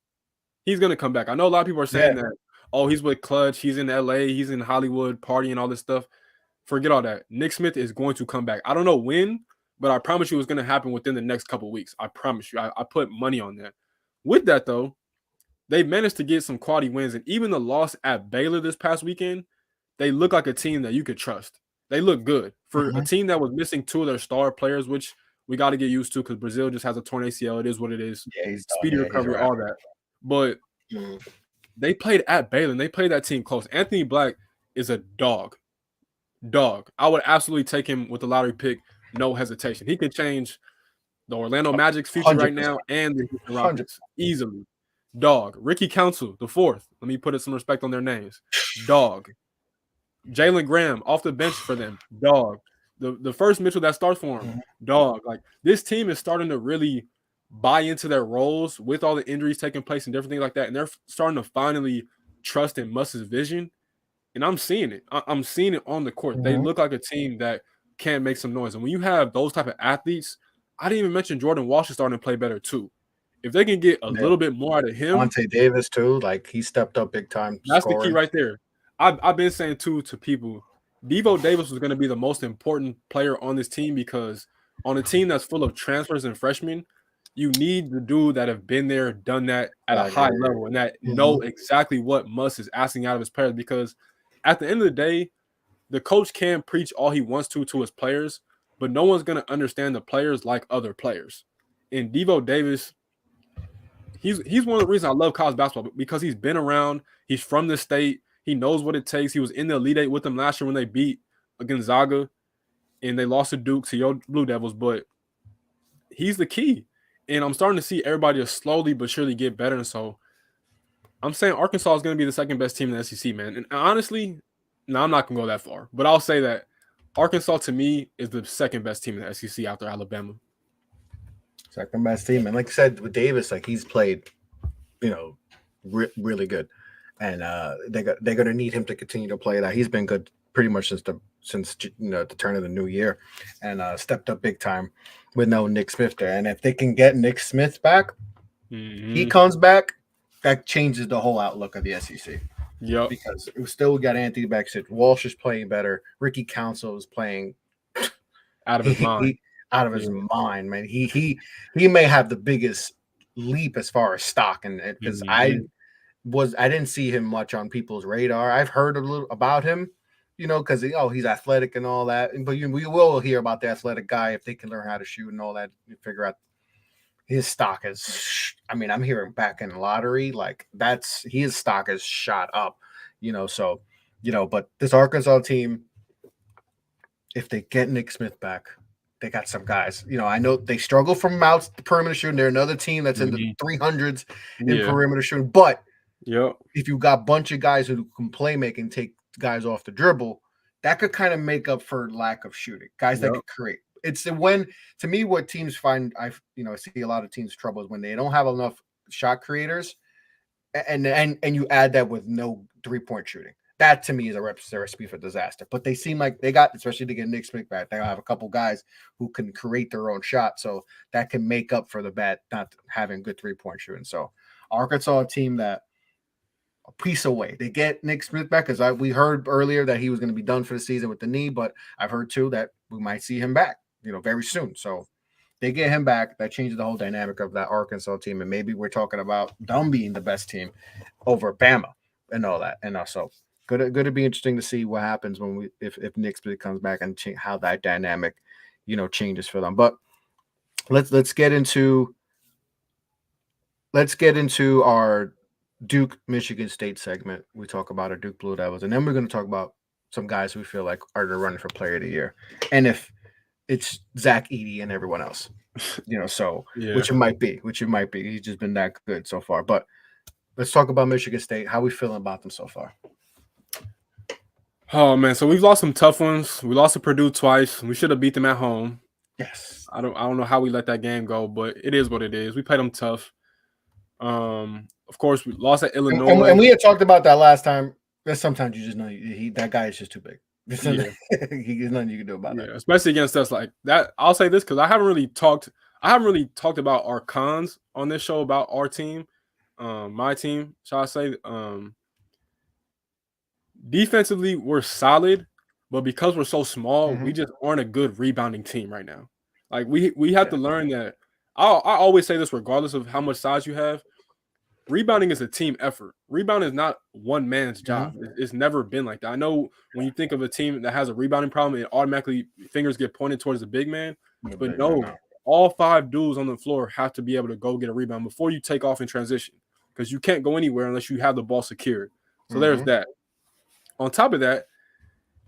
He's going to come back. I know a lot of people are saying that, oh, he's with Clutch, he's in LA, he's in Hollywood partying, all this stuff. Forget all that. Nick Smith is going to come back. I don't know when, but I promise you it's going to happen within the next couple of weeks. I promise you. I put money on that. With that, though, they managed to get some quality wins. And even the loss at Baylor this past weekend, they look like a team that you could trust. They look good. For a team that was missing 2 of their star players, which we got to get used to because Brazil just has a torn ACL. It is what it is. Speedy recovery, all that. But they played at Baylor, and they played that team close. Anthony Black is a dog. I would absolutely take him with the lottery pick, no hesitation. He could change the Orlando Magic's future 100%. Right now and the Houston Rockets easily. Dog. Ricky Council, the 4th. Let me put some respect on their names. Dog. Jalen Graham off the bench for them. Dog. The first Mitchell that starts for him. Dog. Like, this team is starting to really buy into their roles with all the injuries taking place and different things like that. And they're starting to finally trust in Muss's vision. And I'm seeing it. I'm seeing it on the court. They look like a team that can make some noise. And when you have those type of athletes, I didn't even mention Jordan Walsh is starting to play better too. If they can get a little bit more out of him.
Monte Davis too, like he stepped up big time.
That's scoring. The key right there. I've been saying too to people, Devo Davis was going to be the most important player on this team because on a team that's full of transfers and freshmen, you need the dude that have been there, done that at a high level and that know exactly what Muss is asking out of his players, because at the end of the day, the coach can preach all he wants to his players, but no one's going to understand the players like other players. And Devo Davis, he's one of the reasons I love college basketball, because he's been around. He's from the state. He knows what it takes. He was in the Elite Eight with them last year when they beat Gonzaga, and they lost to Duke, to your Blue Devils. But he's the key. And I'm starting to see everybody just slowly but surely get better. And so I'm saying Arkansas is going to be the second best team in the SEC, man. And honestly, no, I'm not going to go that far. But I'll say that Arkansas, to me, is the second best team in the SEC after Alabama.
Second best team. And like I said, with Davis, like he's played, really good. And they're going to need him to continue to play that. He's been good pretty much since the turn of the new year, and stepped up big time with no Nick Smith there. And if they can get Nick Smith back, he comes back, that changes the whole outlook of the SEC.
Yeah,
because we still got Anthony Backsit. Walsh is playing better. Ricky Council is playing
out of his mind.
Out of his mind, man. He may have the biggest leap as far as stock, and because I didn't see him much on people's radar. I've heard a little about him, because he's athletic and all that. But we will hear about the athletic guy if they can learn how to shoot and all that. You figure out his stock is. I mean, I'm hearing back in the lottery like his stock is shot up, So, but this Arkansas team, if they get Nick Smith back, they got some guys. I know they struggle from out the perimeter shooting. They're another team that's in the 300s in perimeter shooting. But if you got a bunch of guys who can play make and take guys off the dribble, that could kind of make up for lack of shooting. Guys that could create. It's to me, what teams find, I see a lot of teams trouble is when they don't have enough shot creators, and you add that with no 3-point shooting. That to me is a recipe for disaster. But they seem like they got, especially to get Nick Smith back, they have a couple guys who can create their own shot, so that can make up for the bad not having good 3-point shooting. So Arkansas, a team that a piece away. They get Nick Smith back because we heard earlier that he was going to be done for the season with the knee, but I've heard too that we might see him back, very soon. So they get him back. That changes the whole dynamic of that Arkansas team, and maybe we're talking about them being the best team over Bama and all that. And also. Going to be interesting to see what happens when if Nick Smith comes back and how that dynamic, changes for them. But let's get into our Duke Michigan State segment. We talk about our Duke Blue Devils, and then we're going to talk about some guys we feel like are the running for Player of the Year, and if it's Zach Edey and everyone else, which it might be. He's just been that good so far. But let's talk about Michigan State. How we feeling about them so far?
Oh man, so we've lost some tough ones. We lost to Purdue twice. We should have beat them at home.
Yes.
I don't know how we let that game go, but it is what it is. We played them tough. Of course, we lost at Illinois.
And we had talked about that last time. There's sometimes you just know that guy is just too big. There's nothing you can do about that.
Especially against us like that. I'll say this because I haven't really talked about our cons on this show about our team, my team, shall I say. Defensively, we're solid, but because we're so small, we just aren't a good rebounding team right now. Like we have to learn that. I always say this, regardless of how much size you have, rebounding is a team effort. Rebound is not one man's job. It's never been like that. I know when you think of a team that has a rebounding problem, it automatically fingers get pointed towards the big man. But no, all 5 dudes on the floor have to be able to go get a rebound before you take off in transition, because you can't go anywhere unless you have the ball secured. So there's that. On top of that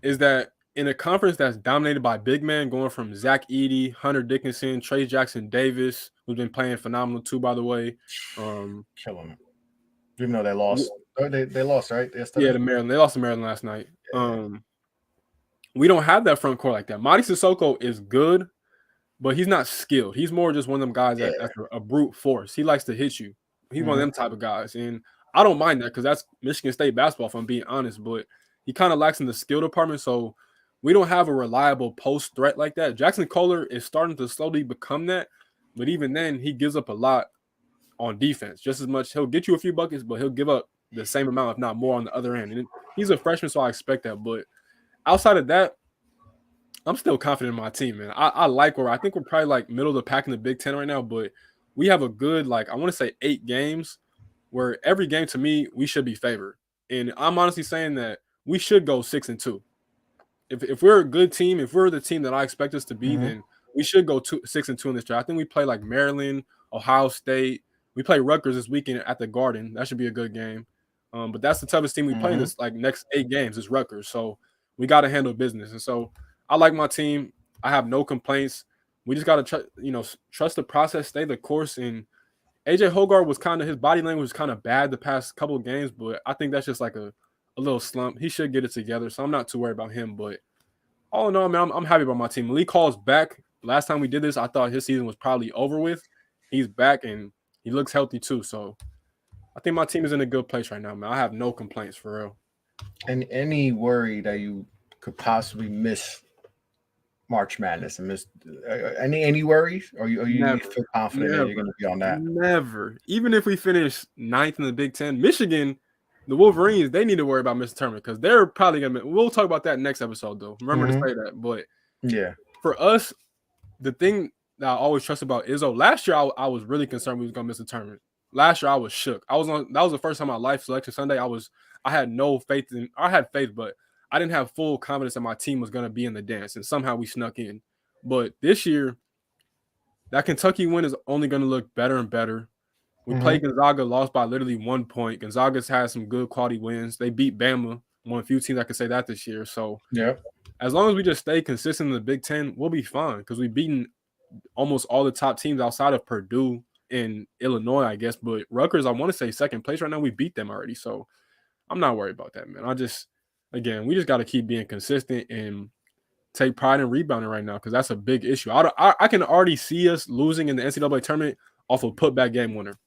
is that in a conference that's dominated by big men, going from Zach Edey, Hunter Dickinson, Trey Jackson Davis, who's been playing phenomenal too, by the way.
Killing it. Even though they lost. They lost, right? Yesterday?
Yeah, to Maryland. They lost to Maryland last night. We don't have that front court like that. Mady Sissoko is good, but he's not skilled. He's more just one of them guys that's a brute force. He likes to hit you. He's one of them type of guys. And I don't mind that because that's Michigan State basketball, if I'm being honest, but he kind of lacks in the skill department, so we don't have a reliable post threat like that. Jackson Kohler is starting to slowly become that, but even then, he gives up a lot on defense. Just as much, he'll get you a few buckets, but he'll give up the same amount, if not more, on the other end. And he's a freshman, so I expect that. But outside of that, I'm still confident in my team, man. I like I think we're probably like middle of the pack in the Big Ten right now, but we have a good, I want to say 8 games where every game, to me, we should be favored. And I'm honestly saying that we should go 6-2. If we're a good team, if we're the team that I expect us to be, then we should go 6-2 in this draft. I think we play like Maryland, Ohio State. We play Rutgers this weekend at the Garden. That should be a good game. But that's the toughest team we play in this next 8 games is Rutgers. So we got to handle business. And so I like my team. I have no complaints. We just got to trust the process, stay the course. And AJ Hogarth was his body language was kind of bad the past couple of games, but I think that's just like a little slump. He should get it together, so I'm not too worried about him. But all in all, man, I'm happy about my team. Malik Hall's back. Last time we did this, I thought his season was probably over with. He's back, and he looks healthy too. So I think my team is in a good place right now, man. I have no complaints for real.
And any worry that you could possibly miss March Madness and miss any worries? Or you feel confident that you're going to be on that?
Never. Even if we finish 9th in the Big Ten, Michigan, the Wolverines, they need to worry about missing tournament because they're probably going to – we'll talk about that next episode, though. Remember to say that. But for us, the thing that I always trust about Izzo, last year I was really concerned we was going to miss the tournament. last year I was shook. That was the first time in my life selection Sunday. I had no faith I had faith, but I didn't have full confidence that my team was gonna be in the dance, and somehow we snuck in. But this year, that Kentucky win is only gonna look better and better. We played Gonzaga, lost by literally 1 point. Gonzaga's had some good quality wins. They beat Bama, one of the few teams I could say that this year. So
Yeah.
as long as we just stay consistent in the Big Ten, we'll be fine because we've beaten almost all the top teams outside of Purdue and Illinois, I guess. But Rutgers, I want to say second place right now. We beat them already. So I'm not worried about that, man. We just got to keep being consistent and take pride in rebounding right now because that's a big issue. I can already see us losing in the NCAA tournament off a putback game winner.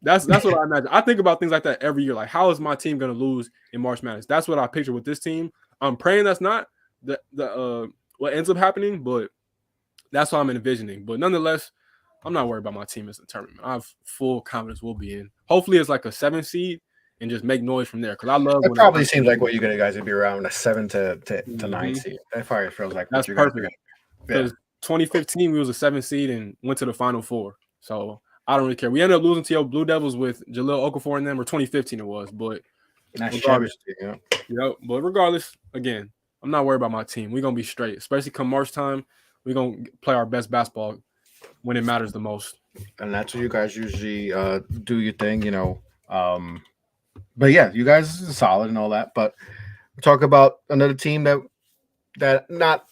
That's what I imagine. I think about things like that every year. Like, how is my team going to lose in March Madness? That's what I picture with this team. I'm praying that's not what ends up happening, but that's what I'm envisioning. But nonetheless, I'm not worried about my team as a tournament. I have full confidence we'll be in. Hopefully, it's like a 7 seed and just make noise from there. Because I love
it probably seems like what you're guys would be around a 7 to 9 seed. That probably feels like
that's perfect. Because 2015 we was a 7 seed and went to the Final Four. So I don't really care. We ended up losing to your Blue Devils with Jahlil Okafor and them, or 2015 it was. But regardless, but regardless, again, I'm not worried about my team. We're gonna be straight, especially come March time. We're gonna play our best basketball when it matters the most.
And that's what you guys usually do your thing, but yeah, you guys are solid and all that. But we talk about another team that not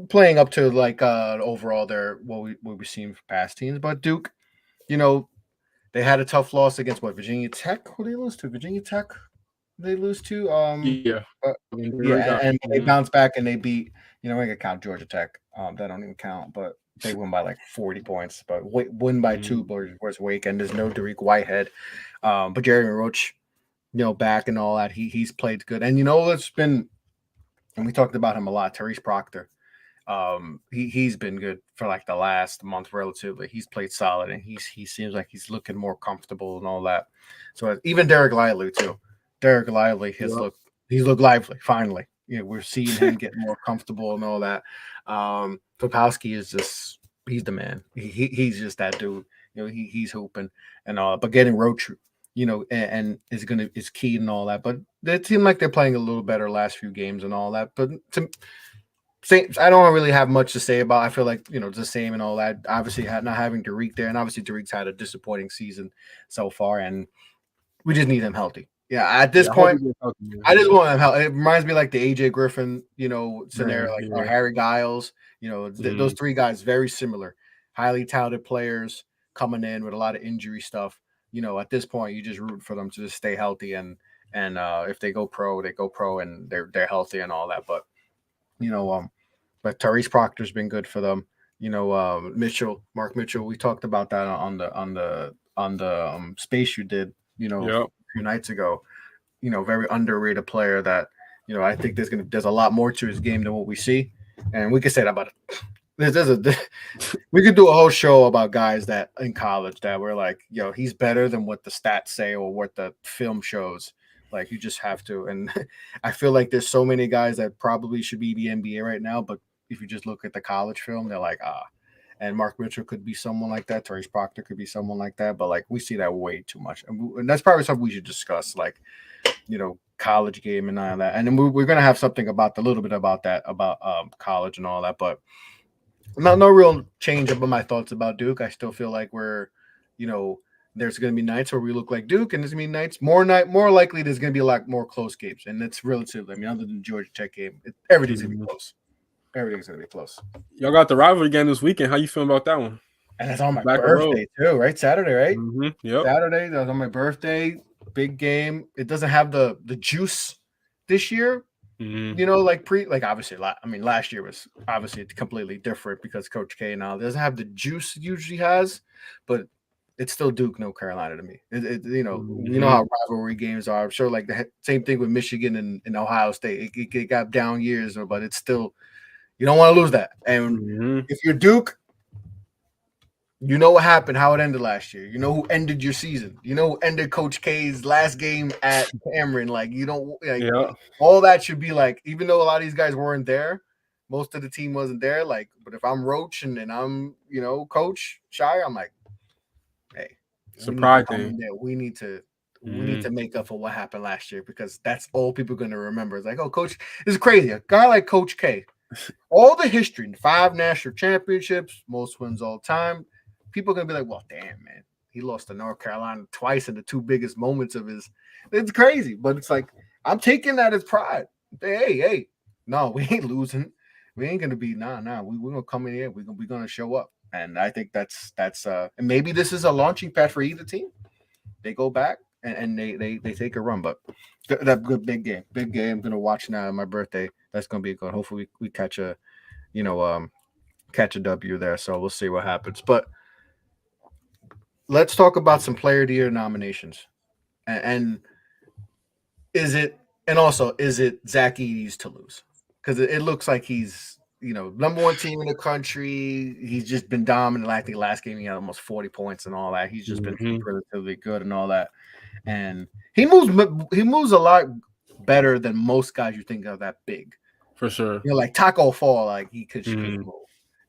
playing up to like overall their what we've seen for past teams, but Duke. They had a tough loss against Virginia Tech. Who they lose to? Virginia Tech. They lose to. And they bounced back and they beat. We're gonna count Georgia Tech. That don't even count, but they win by like 40 points. But win by 2 where's Wake, and there's no Derek Whitehead. But Jeremy Roach, back and all that. He's played good, and it's been. And we talked about him a lot. Therese Proctor. He's been good for like the last month relatively. He's played solid and he seems like he's looking more comfortable and all that. So even Derek Lively too. Derek Lively he's looked lively finally. We're seeing him get more comfortable and all that. Topowski is just he's the man. He's just that dude. He's hooping and all. But getting Roach, and is key and all that. But they seem like they're playing a little better last few games and all that. But I don't really have much to say about. I feel like it's the same and all that. Obviously, not having Derek there, and obviously Derek's had a disappointing season so far, and we just need him healthy. Yeah, at this point, I just want him healthy. It reminds me like the AJ Griffin, scenario, or Harry Giles. Those 3 guys very similar, highly talented players coming in with a lot of injury stuff. At this point, you just root for them to just stay healthy, and if they go pro, and they're healthy and all that. But but Therese Proctor's been good for them. Mark Mitchell. We talked about that on the space you did. A few nights ago. Very underrated player that I think there's a lot more to his game than what we see, and we could say that about it. We could do a whole show about guys that in college that were like, he's better than what the stats say or what the film shows. Like you just have to, and I feel like there's so many guys that probably should be the NBA right now, but if you just look at the college film, they're like, and Mark Mitchell could be someone like that. Therese Proctor could be someone like that, but like we see that way too much, and that's probably something we should discuss, like college game and all that. And then we're gonna have something about a little bit about that about college and all that, but no real change about my thoughts about Duke. I still feel like we're, there's going to be nights where we look like Duke, and there's going to be nights more likely there's going to be a lot more close games, and it's relatively. I mean, other than the Georgia Tech game, everything's going to be close. Everything's going to be close.
Y'all got the rivalry game this weekend. How you feeling about that one?
And it's on my birthday too, right? Saturday, right?
Yep.
Saturday. That's on my birthday. Big game. It doesn't have the juice this year. Obviously, last year was obviously completely different because Coach K now doesn't have the juice it usually has, but it's still Duke, no Carolina to me. You know how rivalry games are. I'm sure like the same thing with Michigan and Ohio State. It got down years, but it's still you don't want to lose that. And if you're Duke, you know what happened, how it ended last year. You know who ended your season. You know who ended Coach K's last game at Cameron. All that should be like, even though a lot of these guys weren't there, most of the team wasn't there. Like, but if I'm Roach and I'm, Coach Shire, I'm like, hey, we need to
Surprise
come in
thing.
there. We need to
Mhm.
make up for what happened last year because that's all people are going to remember. It's like, oh, coach, this is crazy. A guy like Coach K, all the history, 5 national championships, most wins all time. People are going to be like, well, damn, man, he lost to North Carolina twice in the 2 biggest moments of his. It's crazy, but it's like I'm taking that as pride. Hey, no, we ain't losing. We ain't gonna be we're gonna come in here. We're gonna show up, and I think that's and maybe this is a launching pad for either team. They go back and they take a run, but that good big game. I'm gonna watch now on my birthday. That's gonna be good. Hopefully we catch a you know catch a W there. So we'll see what happens. But let's talk about some player of the year nominations. And is it and also is it Zach Eady's to lose? Because it looks like he's number one team in the country. He's just been dominant. I think last game he had almost 40 points and all that. He's just been
Mhm.
relatively good and all that. And he moves a lot better than most guys you think of that big.
For sure.
Like Taco Fall, like he couldn't
Mhm.
move.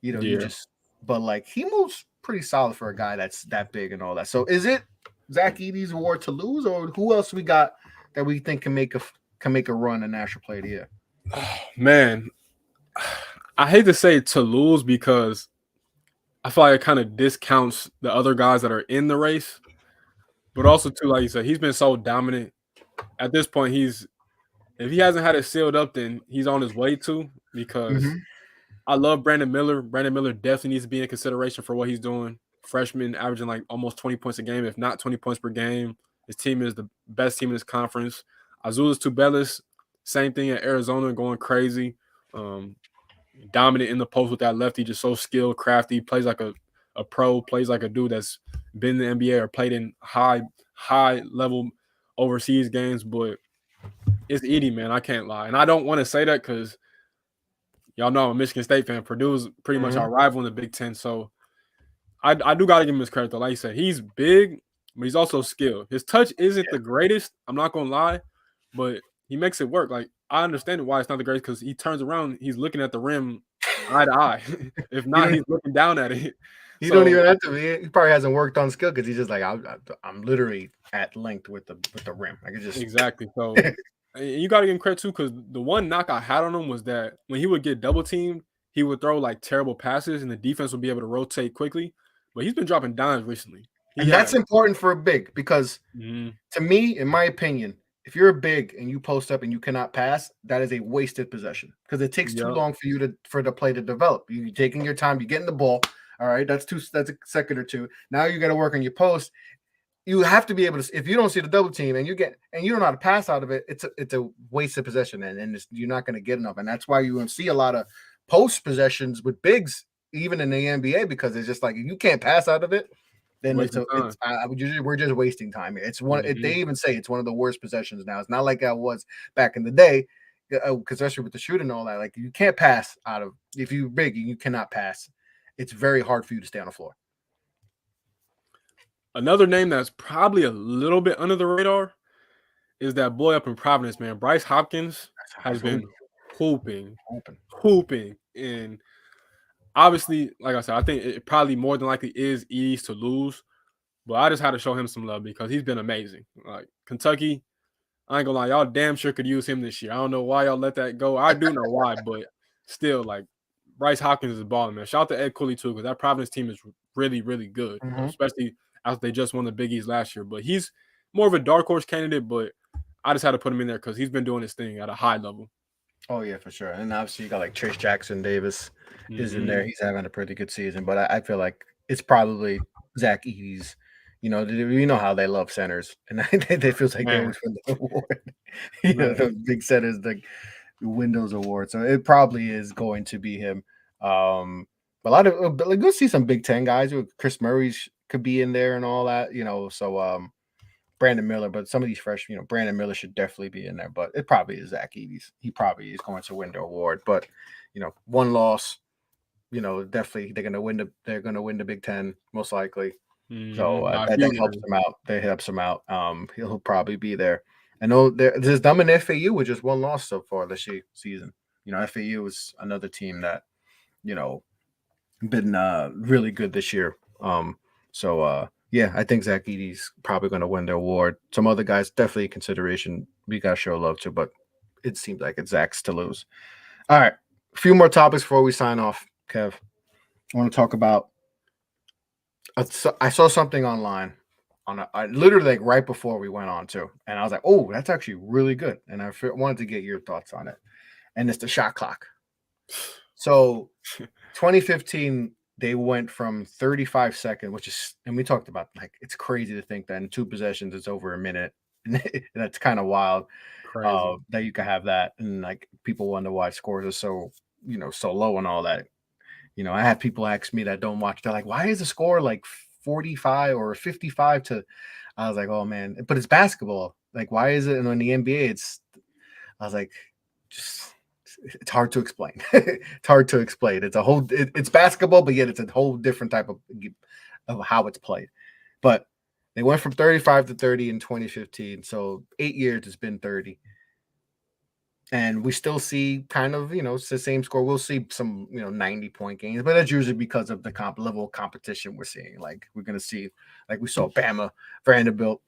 You
Yeah.
just but like he moves pretty solid for a guy that's that big and all that. So is it Zach Eady's award to lose, or who else we got that we think can make a run a national player of the year?
Man, I hate to say to lose because I feel like it kind of discounts the other guys that are in the race, but also too, like you said, he's been so dominant. At this point, if he hasn't had it sealed up, then he's on his way to because
Mm-hmm.
I love Brandon Miller. Brandon Miller definitely needs to be in consideration for what he's doing. Freshman averaging like almost 20 points a game, if not 20 points per game. His team is the best team in this conference. Azulis Tubelis, same thing at Arizona, going crazy. Um, Dominant in the post with that lefty, just so skilled, crafty, plays like a pro, plays like a dude that's been in the NBA or played in high level overseas games. But it's Edie, man. I can't lie. And I don't want to say that because y'all know I'm a Michigan State fan. Purdue's pretty much
Mm-hmm.
our rival in the Big Ten. So I do got to give him his credit, though. Like you said, he's big, but he's also skilled. His touch isn't the greatest. I'm not going to lie, but he makes it work. Like, I understand why it's not the greatest because he turns around, he's looking at the rim eye to eye. If
You
not,
don't
he's looking down at it.
you don't
So
even have to. He probably hasn't worked on skill because he's just like I'm literally at length with the rim. I could just
exactly. So and you got to give him credit too because the one knock I had on him was that when he would get double teamed, he would throw like terrible passes and the defense would be able to rotate quickly. But he's been dropping dimes recently. He
and that's
has.
important for a big because
Mhm.
to me, in my opinion, if you're a big and you post up and you cannot pass, that is a wasted possession because it takes too
Yep.
long for the play to develop. You're taking your time, you're getting the ball. All right, that's a second or two. Now you got to work on your post. You have to be able to. If you don't see the double team and you don't know how to pass out of it, it's a wasted possession and you're not going to get enough. And that's why you see a lot of post possessions with bigs, even in the NBA, because it's just like if you can't pass out of it, then
Wasting time.
we're just wasting time. It's one. They
Mhm.
even say it's one of the worst possessions now. It's not like that was back in the day, especially with the shooting and all that. Like you can't pass out of if you're big, you cannot pass. It's very hard for you to stay on the floor.
Another name that's probably a little bit under the radar is that boy up in Providence, man. Bryce Hopkins has
That's hoop,
been hooping,
hooping.
hooping, and obviously, like I said, I think it probably more than likely is East to lose. But I just had to show him some love because he's been amazing. Like Kentucky, I ain't gonna lie, y'all damn sure could use him this year. I don't know why y'all let that go. I do know why, but still, like Bryce Hopkins is balling, man. Shout out to Ed Cooley too, because that Providence team is really, really good,
Mm-hmm.
especially after they just won the Big East last year. But he's more of a dark horse candidate, but I just had to put him in there because he's been doing his thing at a high level.
Oh yeah, for sure. And obviously you got like Trace Jackson Davis is in
Mm-hmm.
there. He's having a pretty good season, but I feel like it's probably Zach Eady's. You know how they love centers, and they feels like they
Man,
always win the award.
man.
Those big centers, the Windows Award. So it probably is going to be him. A lot of like we'll see some Big Ten guys. Chris Murray could be in there and all that. So Brandon Miller, but some of these fresh, Brandon Miller should definitely be in there, but it probably is Zach Edey's. He probably is going to win the award, but one loss, definitely they're gonna win the Big Ten most likely. So
Mm-hmm. By a
that
few
helps
games.
him out. That helps him out. He'll probably be there. I know there's them and FAU with just one loss so far this season. FAU is another team that you know been really good this year. So Yeah, I think Zach Edey's probably going to win the award. Some other guys definitely consideration. We got to show love to, but it seems like it's Zach's to lose. All right, a few more topics before we sign off, Kev. I want to talk about. I saw something online I literally like right before we went on too, and I was like, "Oh, that's actually really good," and I wanted to get your thoughts on it. And it's the shot clock. So, 2015, they went from 35 seconds, which is, and we talked about like it's crazy to think that in 2 possessions it's over a minute, and that's kind of wild.
Crazy.
That you could have that, and like people wonder why scores are so so low and all that. I have people ask me that don't watch. They're like, "Why is the score like 45 or 55 to?" I was like, "Oh man," but it's basketball. Like, why is it? And in the NBA, it's. I was like, just it's hard to explain. It's hard to explain. It's a whole. It's basketball, but yet it's a whole different type of how it's played. But they went from 35 to 30 in 2015. So 8 years, it's been 30. And we still see kind of, it's the same score. We'll see some, 90-point games, but that's usually because of the level of competition we're seeing. Like we're going to see, like we saw Bama, Vanderbilt.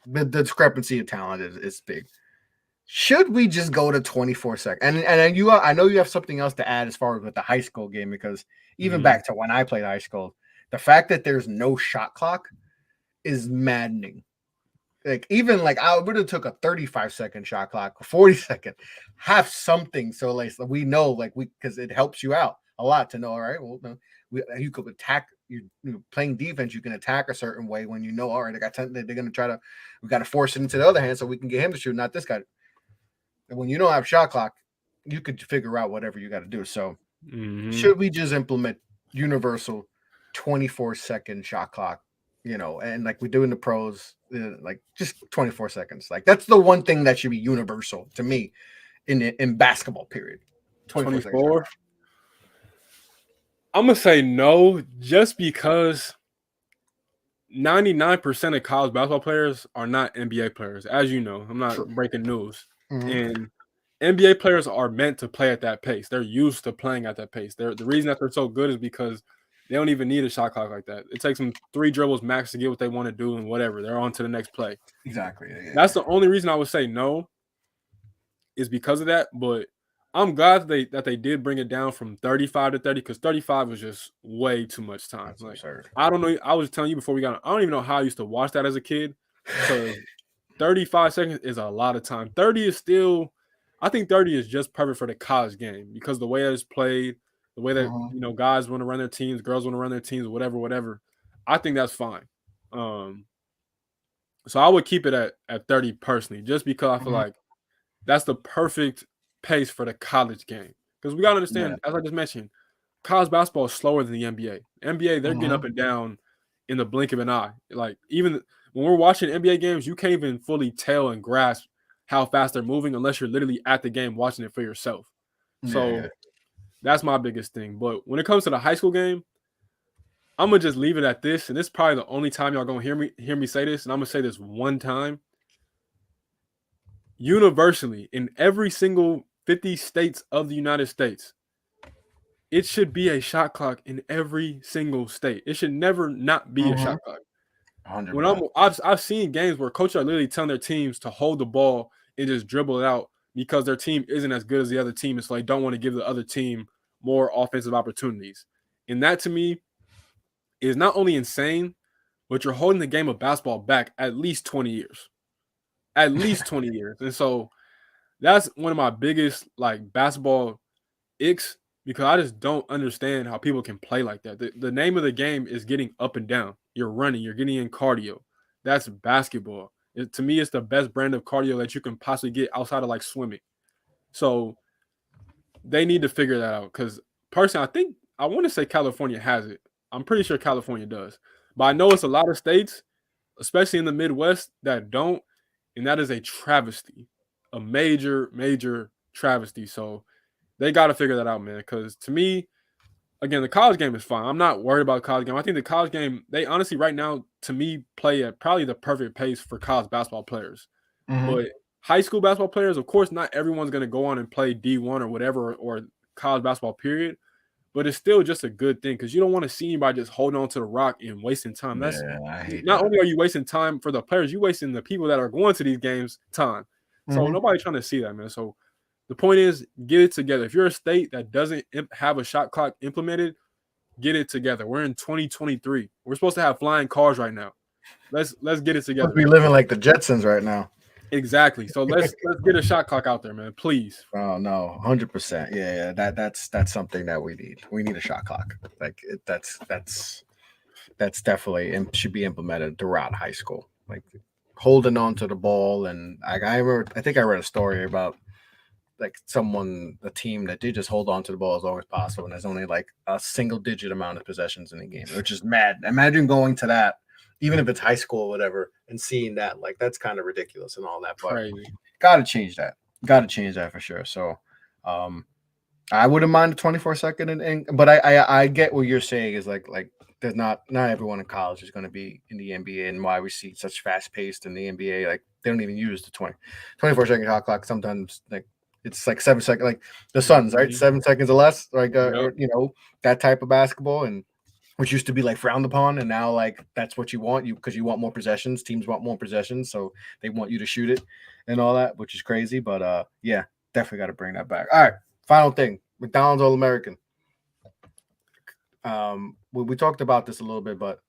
The discrepancy of talent is big. Should we just go to 24 seconds? And I know you have something else to add as far as with the high school game, because even back to when I played high school, the fact that there's no shot clock is maddening. Like even like I would have took a 35-second shot clock, a 40-second, have something so like we know because it helps you out a lot to know. All right, well, you could attack. You're playing defense. You can attack a certain way when all right. They got 10, they're going to try to. We got to force it into the other hand so we can get him to shoot, not this guy. And when you don't have shot clock, you could figure out whatever you got to do. So should we just implement universal 24-second shot clock? And like we do in the pros, like just 24 seconds. Like that's the one thing that should be universal to me in basketball. Period.
24. I'm gonna say no, just because 99% of college basketball players are not NBA players. As you know, I'm not breaking news. And NBA players are meant to play at that pace. They're used to playing at that pace. The reason that they're so good is because they don't even need a shot clock like that. It takes them 3 dribbles max to get what they want to do, and whatever. They're on to the next play.
Exactly. Yeah.
That's the only reason I would say no, is because of that. But I'm glad that they did bring it down from 35 to 30, because 35 was just way too much time.
That's absurd.
I don't know. I was telling you before we got on, I don't even know how I used to watch that as a kid. So 35 seconds is a lot of time. 30 is still, I think 30 is just perfect for the college game, because the way that it's played, the way that guys want to run their teams, girls want to run their teams, whatever. I think that's fine. So I would keep it at 30 personally, just because I feel like that's the perfect pace for the college game. Because we gotta understand, as I just mentioned, college basketball is slower than the NBA. NBA, they're getting up and down in the blink of an eye. Like even when we're watching NBA games, you can't even fully tell and grasp how fast they're moving unless you're literally at the game watching it for yourself. So that's my biggest thing. But when it comes to the high school game, I'm gonna just leave it at this. And this is probably the only time y'all gonna hear me say this. And I'm gonna say this one time. Universally, in every single 50 states of the United States, it should be a shot clock in every single state. It should never not be a shot clock.
100%.
When I've seen games where coaches are literally telling their teams to hold the ball and just dribble it out because their team isn't as good as the other team, and so they don't want to give the other team more offensive opportunities. And that to me is not only insane, but you're holding the game of basketball back at least 20 years. At least 20 years. And so that's one of my biggest basketball icks, because I just don't understand how people can play like that. The name of the game is getting up and down. You're running, you're getting in cardio. That's basketball. To me, it's the best brand of cardio that you can possibly get outside of swimming. So they need to figure that out, because personally, I want to say California has it. I'm pretty sure California does. But I know it's a lot of states, especially in the Midwest, that don't. And that is a travesty, a major, major travesty. So they got to figure that out, man. Because to me, again, the college game is fine. I'm not worried about the college game. I think the college game, they honestly right now, to me, play at probably the perfect pace for college basketball players. But high school basketball players, of course, not everyone's going to go on and play D1 or whatever, or college basketball, period. but it's still just a good thing because you don't want to see anybody just holding on to the rock and wasting time. That's
I hate
not
that.
only are you wasting time for the players, you wasting the people that are going to these games time. So nobody's trying to see that, man. So the point is, get it together. If you're a state that doesn't have a shot clock implemented, get it together. We're in 2023. We're supposed to have flying cars right now. Let's get it together.
We're living like the Jetsons right now.
Exactly. So let's get a shot clock out there, man. Please.
Oh no, 100%. Yeah. That's something that we need. We need a shot clock. Like that's definitely and should be implemented throughout high school. Like holding on to the ball, and I think I read a story about like a team that did just hold on to the ball as long as possible, and there's only like a single digit amount of possessions in the game, which is mad. Imagine going to that, even if it's high school or whatever, and seeing that. Like that's kind of ridiculous and all that. But
Crazy.
Gotta change that for sure. So I wouldn't mind the 24-second, but I get what you're saying is like there's not everyone in college is going to be in the NBA, and why we see such fast paced in the NBA. Like they don't even use the 24-second shot clock. Sometimes like it's like 7 seconds, like the Suns, right? 7 seconds or less, like or, that type of basketball, and which used to be like frowned upon, and now like that's what you want, because you want more possessions. Teams want more possessions, so they want you to shoot it and all that, which is crazy. But yeah, definitely got to bring that back. All right, final thing, McDonald's All-American. We talked about this a little bit, but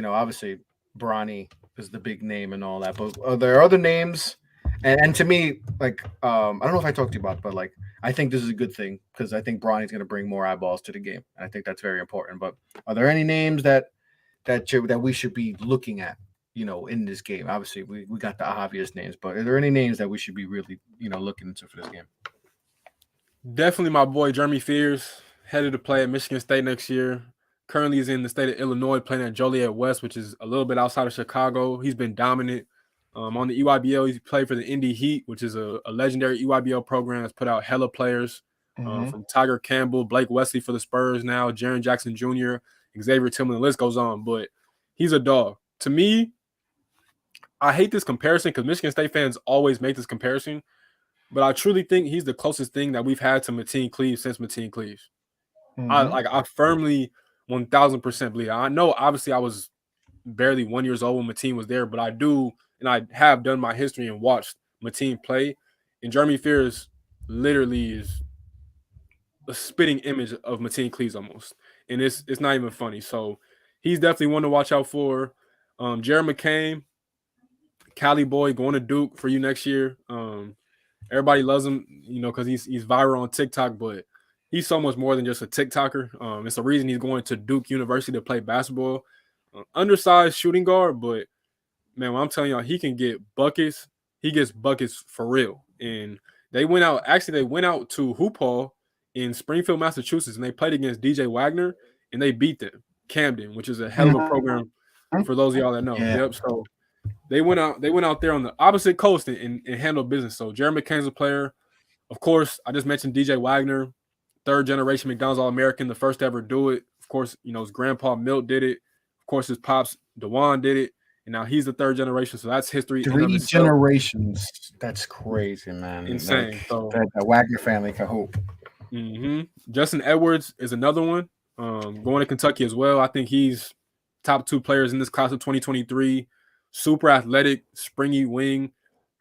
obviously Bronny is the big name and all that. But are there other names? And to me, like I don't know if I talked to you about it, but like I think this is a good thing because I think Bronny's going to bring more eyeballs to the game, and I think that's very important. But are there any names that we should be looking at, in this game? Obviously, we got the obvious names, but are there any names that we should be really, looking into for this game?
Definitely my boy Jeremy Fears, headed to play at Michigan State next year. Currently is in the state of Illinois playing at Joliet West, which is a little bit outside of Chicago. He's been dominant. On the EYBL, he's played for the Indy Heat, which is a legendary EYBL program that's put out hella players from Tiger Campbell, Blake Wesley for the Spurs now, Jaren Jackson Jr., Xavier Tillman, the list goes on. But he's a dog. To me, I hate this comparison because Michigan State fans always make this comparison, but I truly think he's the closest thing that we've had to Mateen Cleaves since Mateen Cleaves. I firmly 1,000% believe. I know, obviously, I was barely 1 year old when Mateen was there, but I do. And I have done my history and watched Mateen play. And Jeremy Fears literally is a spitting image of Mateen Cleaves almost. And it's not even funny. So he's definitely one to watch out for. Jared McCain, Cali boy, going to Duke for you next year. Everybody loves him, because he's viral on TikTok, but he's so much more than just a TikToker. It's a reason he's going to Duke University to play basketball. Undersized shooting guard, but man, when I'm telling y'all, he can get buckets. He gets buckets for real. And they went out to Hoop Hall in Springfield, Massachusetts, and they played against DJ Wagner, and they beat them. Camden, which is a hell of a program for those of y'all that know.
Yeah.
Yep. So they went out there on the opposite coast and handled business. So Jared McCain's a player. Of course, I just mentioned DJ Wagner, third generation McDonald's All-American, the first to ever do it. Of course, his grandpa Milt did it. Of course, his pops DeJuan did it. And now he's the third generation, so that's history.
3 generations. That's crazy, man.
Insane.
Like,
so
the Wagner family can hoop.
Justin Edwards is another one. Going to Kentucky as well. I think he's top 2 players in this class of 2023. Super athletic, springy wing.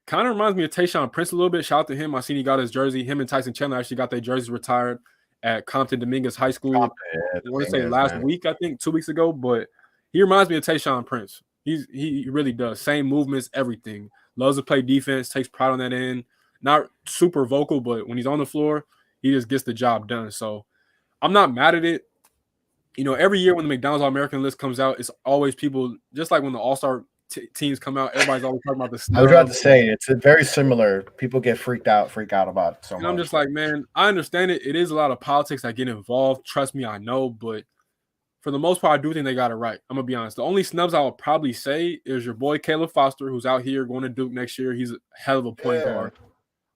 Kind of reminds me of Tayshaun Prince a little bit. Shout out to him. I seen he got his jersey. Him and Tyson Chandler actually got their jerseys retired at Compton Dominguez High School. I want to say last week, I think 2 weeks ago. But he reminds me of Tayshaun Prince. He really does. Same movements, everything. Loves to play defense, takes pride on that end. Not super vocal, but when he's on the floor, he just gets the job done. So I'm not mad at it. Every year when the McDonald's All-American list comes out, it's always people, just like when the All-Star teams come out, everybody's always talking about the snub.
I was about to say, it's very similar. People get freaked out about it so much.
And I'm just like, man, I understand it. It is a lot of politics that get involved. Trust me, I know, but for the most part, I do think they got it right. I'm going to be honest. The only snubs I would probably say is your boy Caleb Foster, who's out here going to Duke next year. He's a hell of a point guard.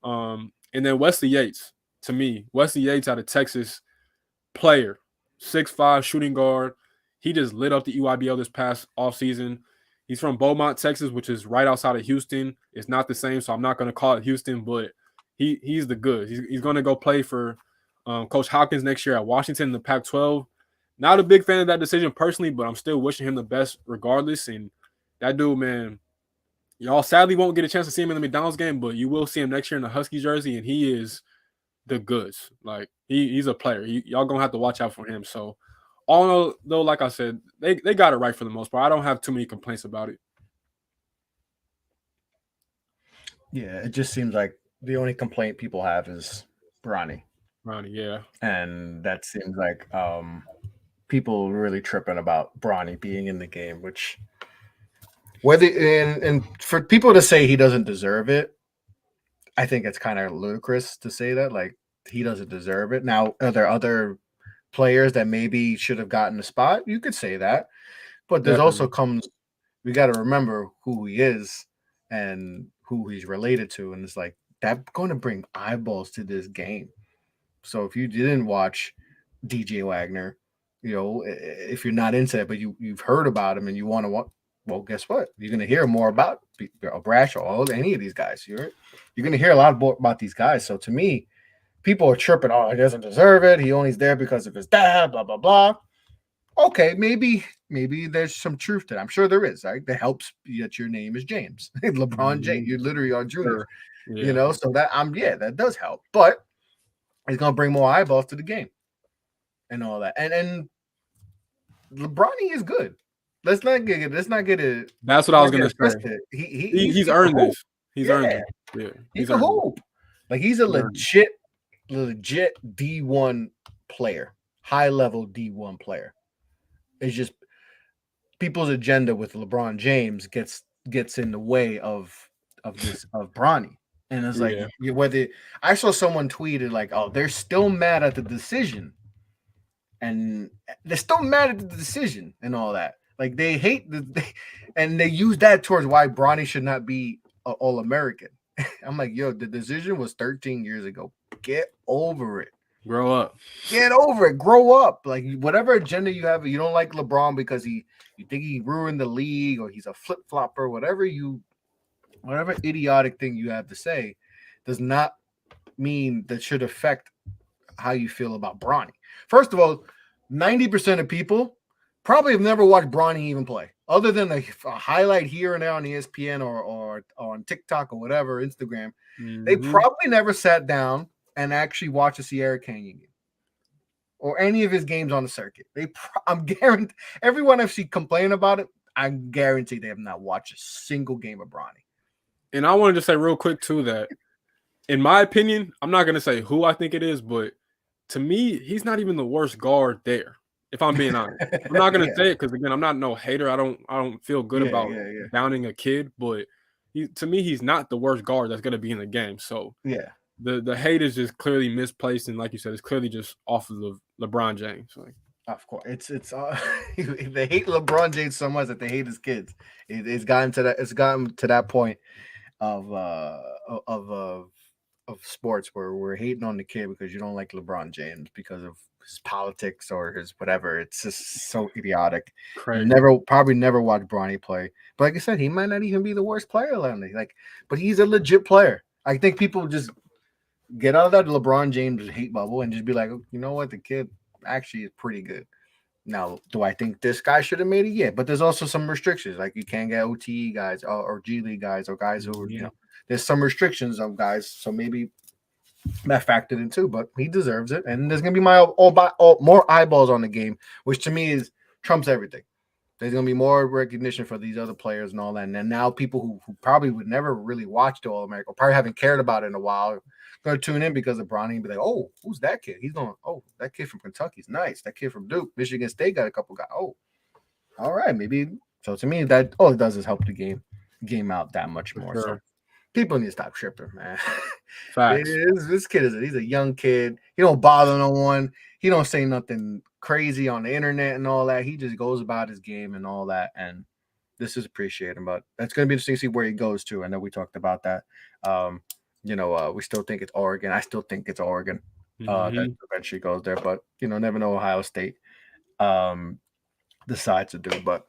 And then Wesley Yates, to me. Wesley Yates out of Texas, player, 6'5", shooting guard. He just lit up the EYBL this past offseason. He's from Beaumont, Texas, which is right outside of Houston. It's not the same, so I'm not going to call it Houston, but he's the goods. He's going to go play for Coach Hopkins next year at Washington in the Pac-12. Not a big fan of that decision personally, but I'm still wishing him the best regardless. And that dude, man, y'all sadly won't get a chance to see him in the McDonald's game, but you will see him next year in the Husky jersey, and he is the goods. Like he's a player. Y'all gonna have to watch out for him. So all in all, though, like I said, they got it right for the most part. I don't have too many complaints about it.
Yeah, it just seems like the only complaint people have is Bronny.
Ronnie, yeah.
And that seems like people really tripping about Bronny being in the game, which whether and for people to say he doesn't deserve it, I think it's kind of ludicrous to say that. Like he doesn't deserve it. Now, are there other players that maybe should have gotten the spot? You could say that, but there's also comes we got to remember who he is and who he's related to, and it's like that's going to bring eyeballs to this game. So if you didn't watch DJ Wagner, you know, if you're not into it, but you've heard about him and you want to watch, well, guess what? You're going to hear more about Brash or any of these guys. You're going to hear a lot more about these guys. So to me, people are tripping. Oh, he doesn't deserve it. He only's there because of his dad. Blah blah blah. Okay, maybe there's some truth to that. I'm sure there is. Right, that helps that your name is James, LeBron James. You literally are Junior. Yeah. You know, so that that does help. But it's gonna bring more eyeballs to the game and all that. And LeBron is good. Let's not get it.
That's what I was gonna say. He's earned this. He's earned it. Yeah,
he's a hoop. Like he's a legit D1 player, high level D1 player. It's just people's agenda with LeBron James gets in the way of Bronny. And it's like whether I saw someone tweeted like, oh, they're still mad at the decision. And they're still mad at the decision and all that. Like they hate and they use that towards why Bronny should not be an All-American. I'm like, yo, the decision was 13 years ago. Get over it.
Grow up.
Get over it. Grow up. Like whatever agenda you have, you don't like LeBron because you think he ruined the league or he's a flip-flopper, whatever idiotic thing you have to say does not mean that should affect how you feel about Bronny. First of all, 90% of people probably have never watched Bronny even play, other than a highlight here and there on ESPN or on TikTok or whatever, Instagram. Mm-hmm. They probably never sat down and actually watched a Sierra Canyon game or any of his games on the circuit. I'm guaranteed everyone I've seen complain about it, I guarantee they have not watched a single game of Bronny.
And I wanted to say real quick too that, in my opinion, I'm not going to say who I think it is, but to me, he's not even the worst guard there. If I'm being honest, I'm not going to say it because again, I'm not no hater. I don't feel good about downing a kid, but to me, he's not the worst guard that's going to be in the game. So the hate is just clearly misplaced, and like you said, it's clearly just off of the LeBron James. Like,
of course, it's they hate LeBron James so much that they hate his kids. It's gotten to that point of sports where we're hating on the kid because you don't like LeBron James because of his politics or his whatever. It's just so idiotic. Crazy. Probably never watched Bronny play. But like I said, he might not even be the worst player but he's a legit player. I think people just get out of that LeBron James hate bubble and just be like, you know what, the kid actually is pretty good. Now, do I think this guy should have made it? Yeah, but there's also some restrictions. Like you can't get OTE guys or G League guys or guys who are, there's some restrictions on guys. So maybe that factored in too, but he deserves it. And there's going to be more eyeballs on the game, which to me trumps everything. There's going to be more recognition for these other players and all that. And then now people who probably would never really watch the All-American or probably haven't cared about it in a while going to tune in because of Bronny and be like, oh, who's that kid? He's going, oh, that kid from Kentucky's nice. That kid from Duke, Michigan State got a couple guys. Oh, all right, maybe. So to me, that all it does is help the game out that much more. Sure. So people need to stop tripping, man.
Facts.
This kid he's a young kid. He don't bother no one. He don't say nothing crazy on the internet and all that. He just goes about his game and all that. And this is appreciated. But that's going to be interesting to see where he goes to. I know we talked about that. We still think it's Oregon. I still think it's Oregon that eventually goes there. But, never know Ohio State decides to do. But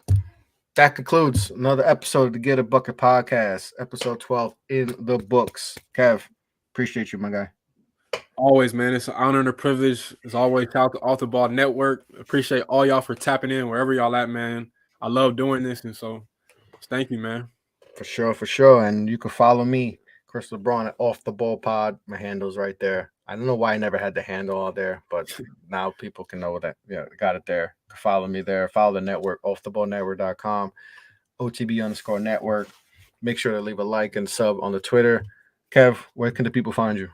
that concludes another episode of the Get a Bucket podcast, episode 12 in the books. Kev, appreciate you, my guy.
Always, man. It's an honor and a privilege. As always, shout out to Off the Ball Network. Appreciate all y'all for tapping in wherever y'all at, man. I love doing this, and so thank you, man.
For sure, for sure. And you can follow me, Chris LeBron, at Off the Ball Pod. My handle's right there. I don't know why I never had the handle out there, but now people can know that. Yeah, got it there. Follow me there. Follow the network, offtheballnetwork.com, OTB_network. Make sure to leave a like and sub on the Twitter. Kev, where can the people find you?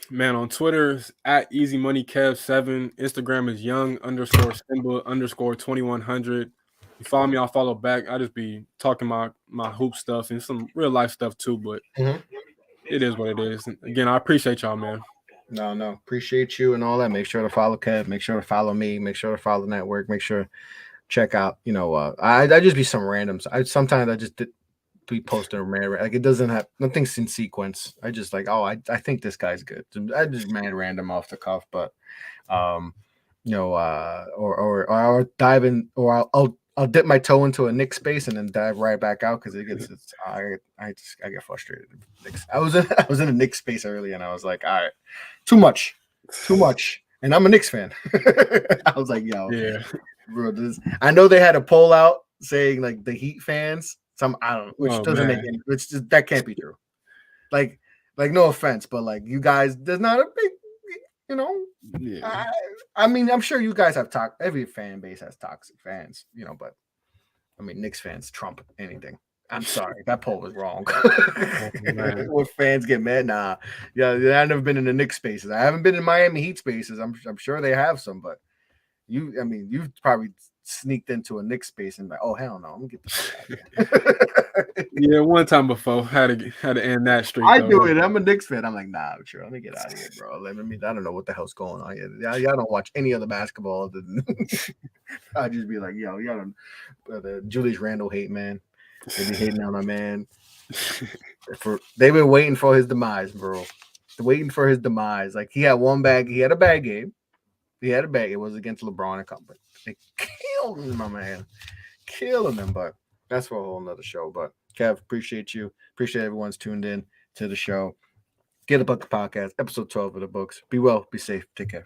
Man, on Twitter is at EasyMoneyKev7. Instagram is young_Simba_2100. You follow me, I'll follow back. I just be talking my hoop stuff and some real life stuff too, but it is what it is. And again, I appreciate y'all, man.
No, appreciate you and all that. Make sure to follow Kev. Make sure to follow me. Make sure to follow the network. Make sure check out. I just be some randoms. Sometimes I just be posting random. Like it doesn't have nothing's in sequence. I just like, I think this guy's good. I just mad random off the cuff, but or I'll dive in, or I'll dip my toe into a Knicks space and then dive right back out because I get frustrated. I was in a Knicks space early and I was like, all right, too much, and I'm a Knicks fan. I was like, yo,
yeah,
bro, I know they had a poll out saying like the Heat fans. I don't know, which doesn't make any. Which that can't be true. Like no offense, but like you guys, there's not a big,
Yeah.
I mean, I'm sure you guys have every fan base has toxic fans, but I mean, Knicks fans trump anything. I'm sorry, that poll was wrong. What fans get mad? Nah, yeah, I've never been in the Knicks spaces. I haven't been in Miami Heat spaces. I'm sure they have some, but you've probably sneaked into a Knicks space and like, oh hell no, I'm gonna get the fuck out of here.
Yeah, one time before had to end that streak.
I do it. I'm a Knicks fan. I'm like, nah, sure. Let me get out of here, bro. I don't know what the hell's going on here. Y'all don't watch any other basketball other than I'd just be like, yo, y'all don't the Julius Randle hate, man. They be hating on my man. They've been waiting for his demise, bro. They're waiting for his demise. Like he had a bad game. It was against LeBron and company. They killed him, my man. Killing him, but that's for a whole nother show. But Kev, appreciate you. Appreciate everyone's tuned in to the show. Get a Buck podcast, episode 12 of the books. Be well, be safe. Take care.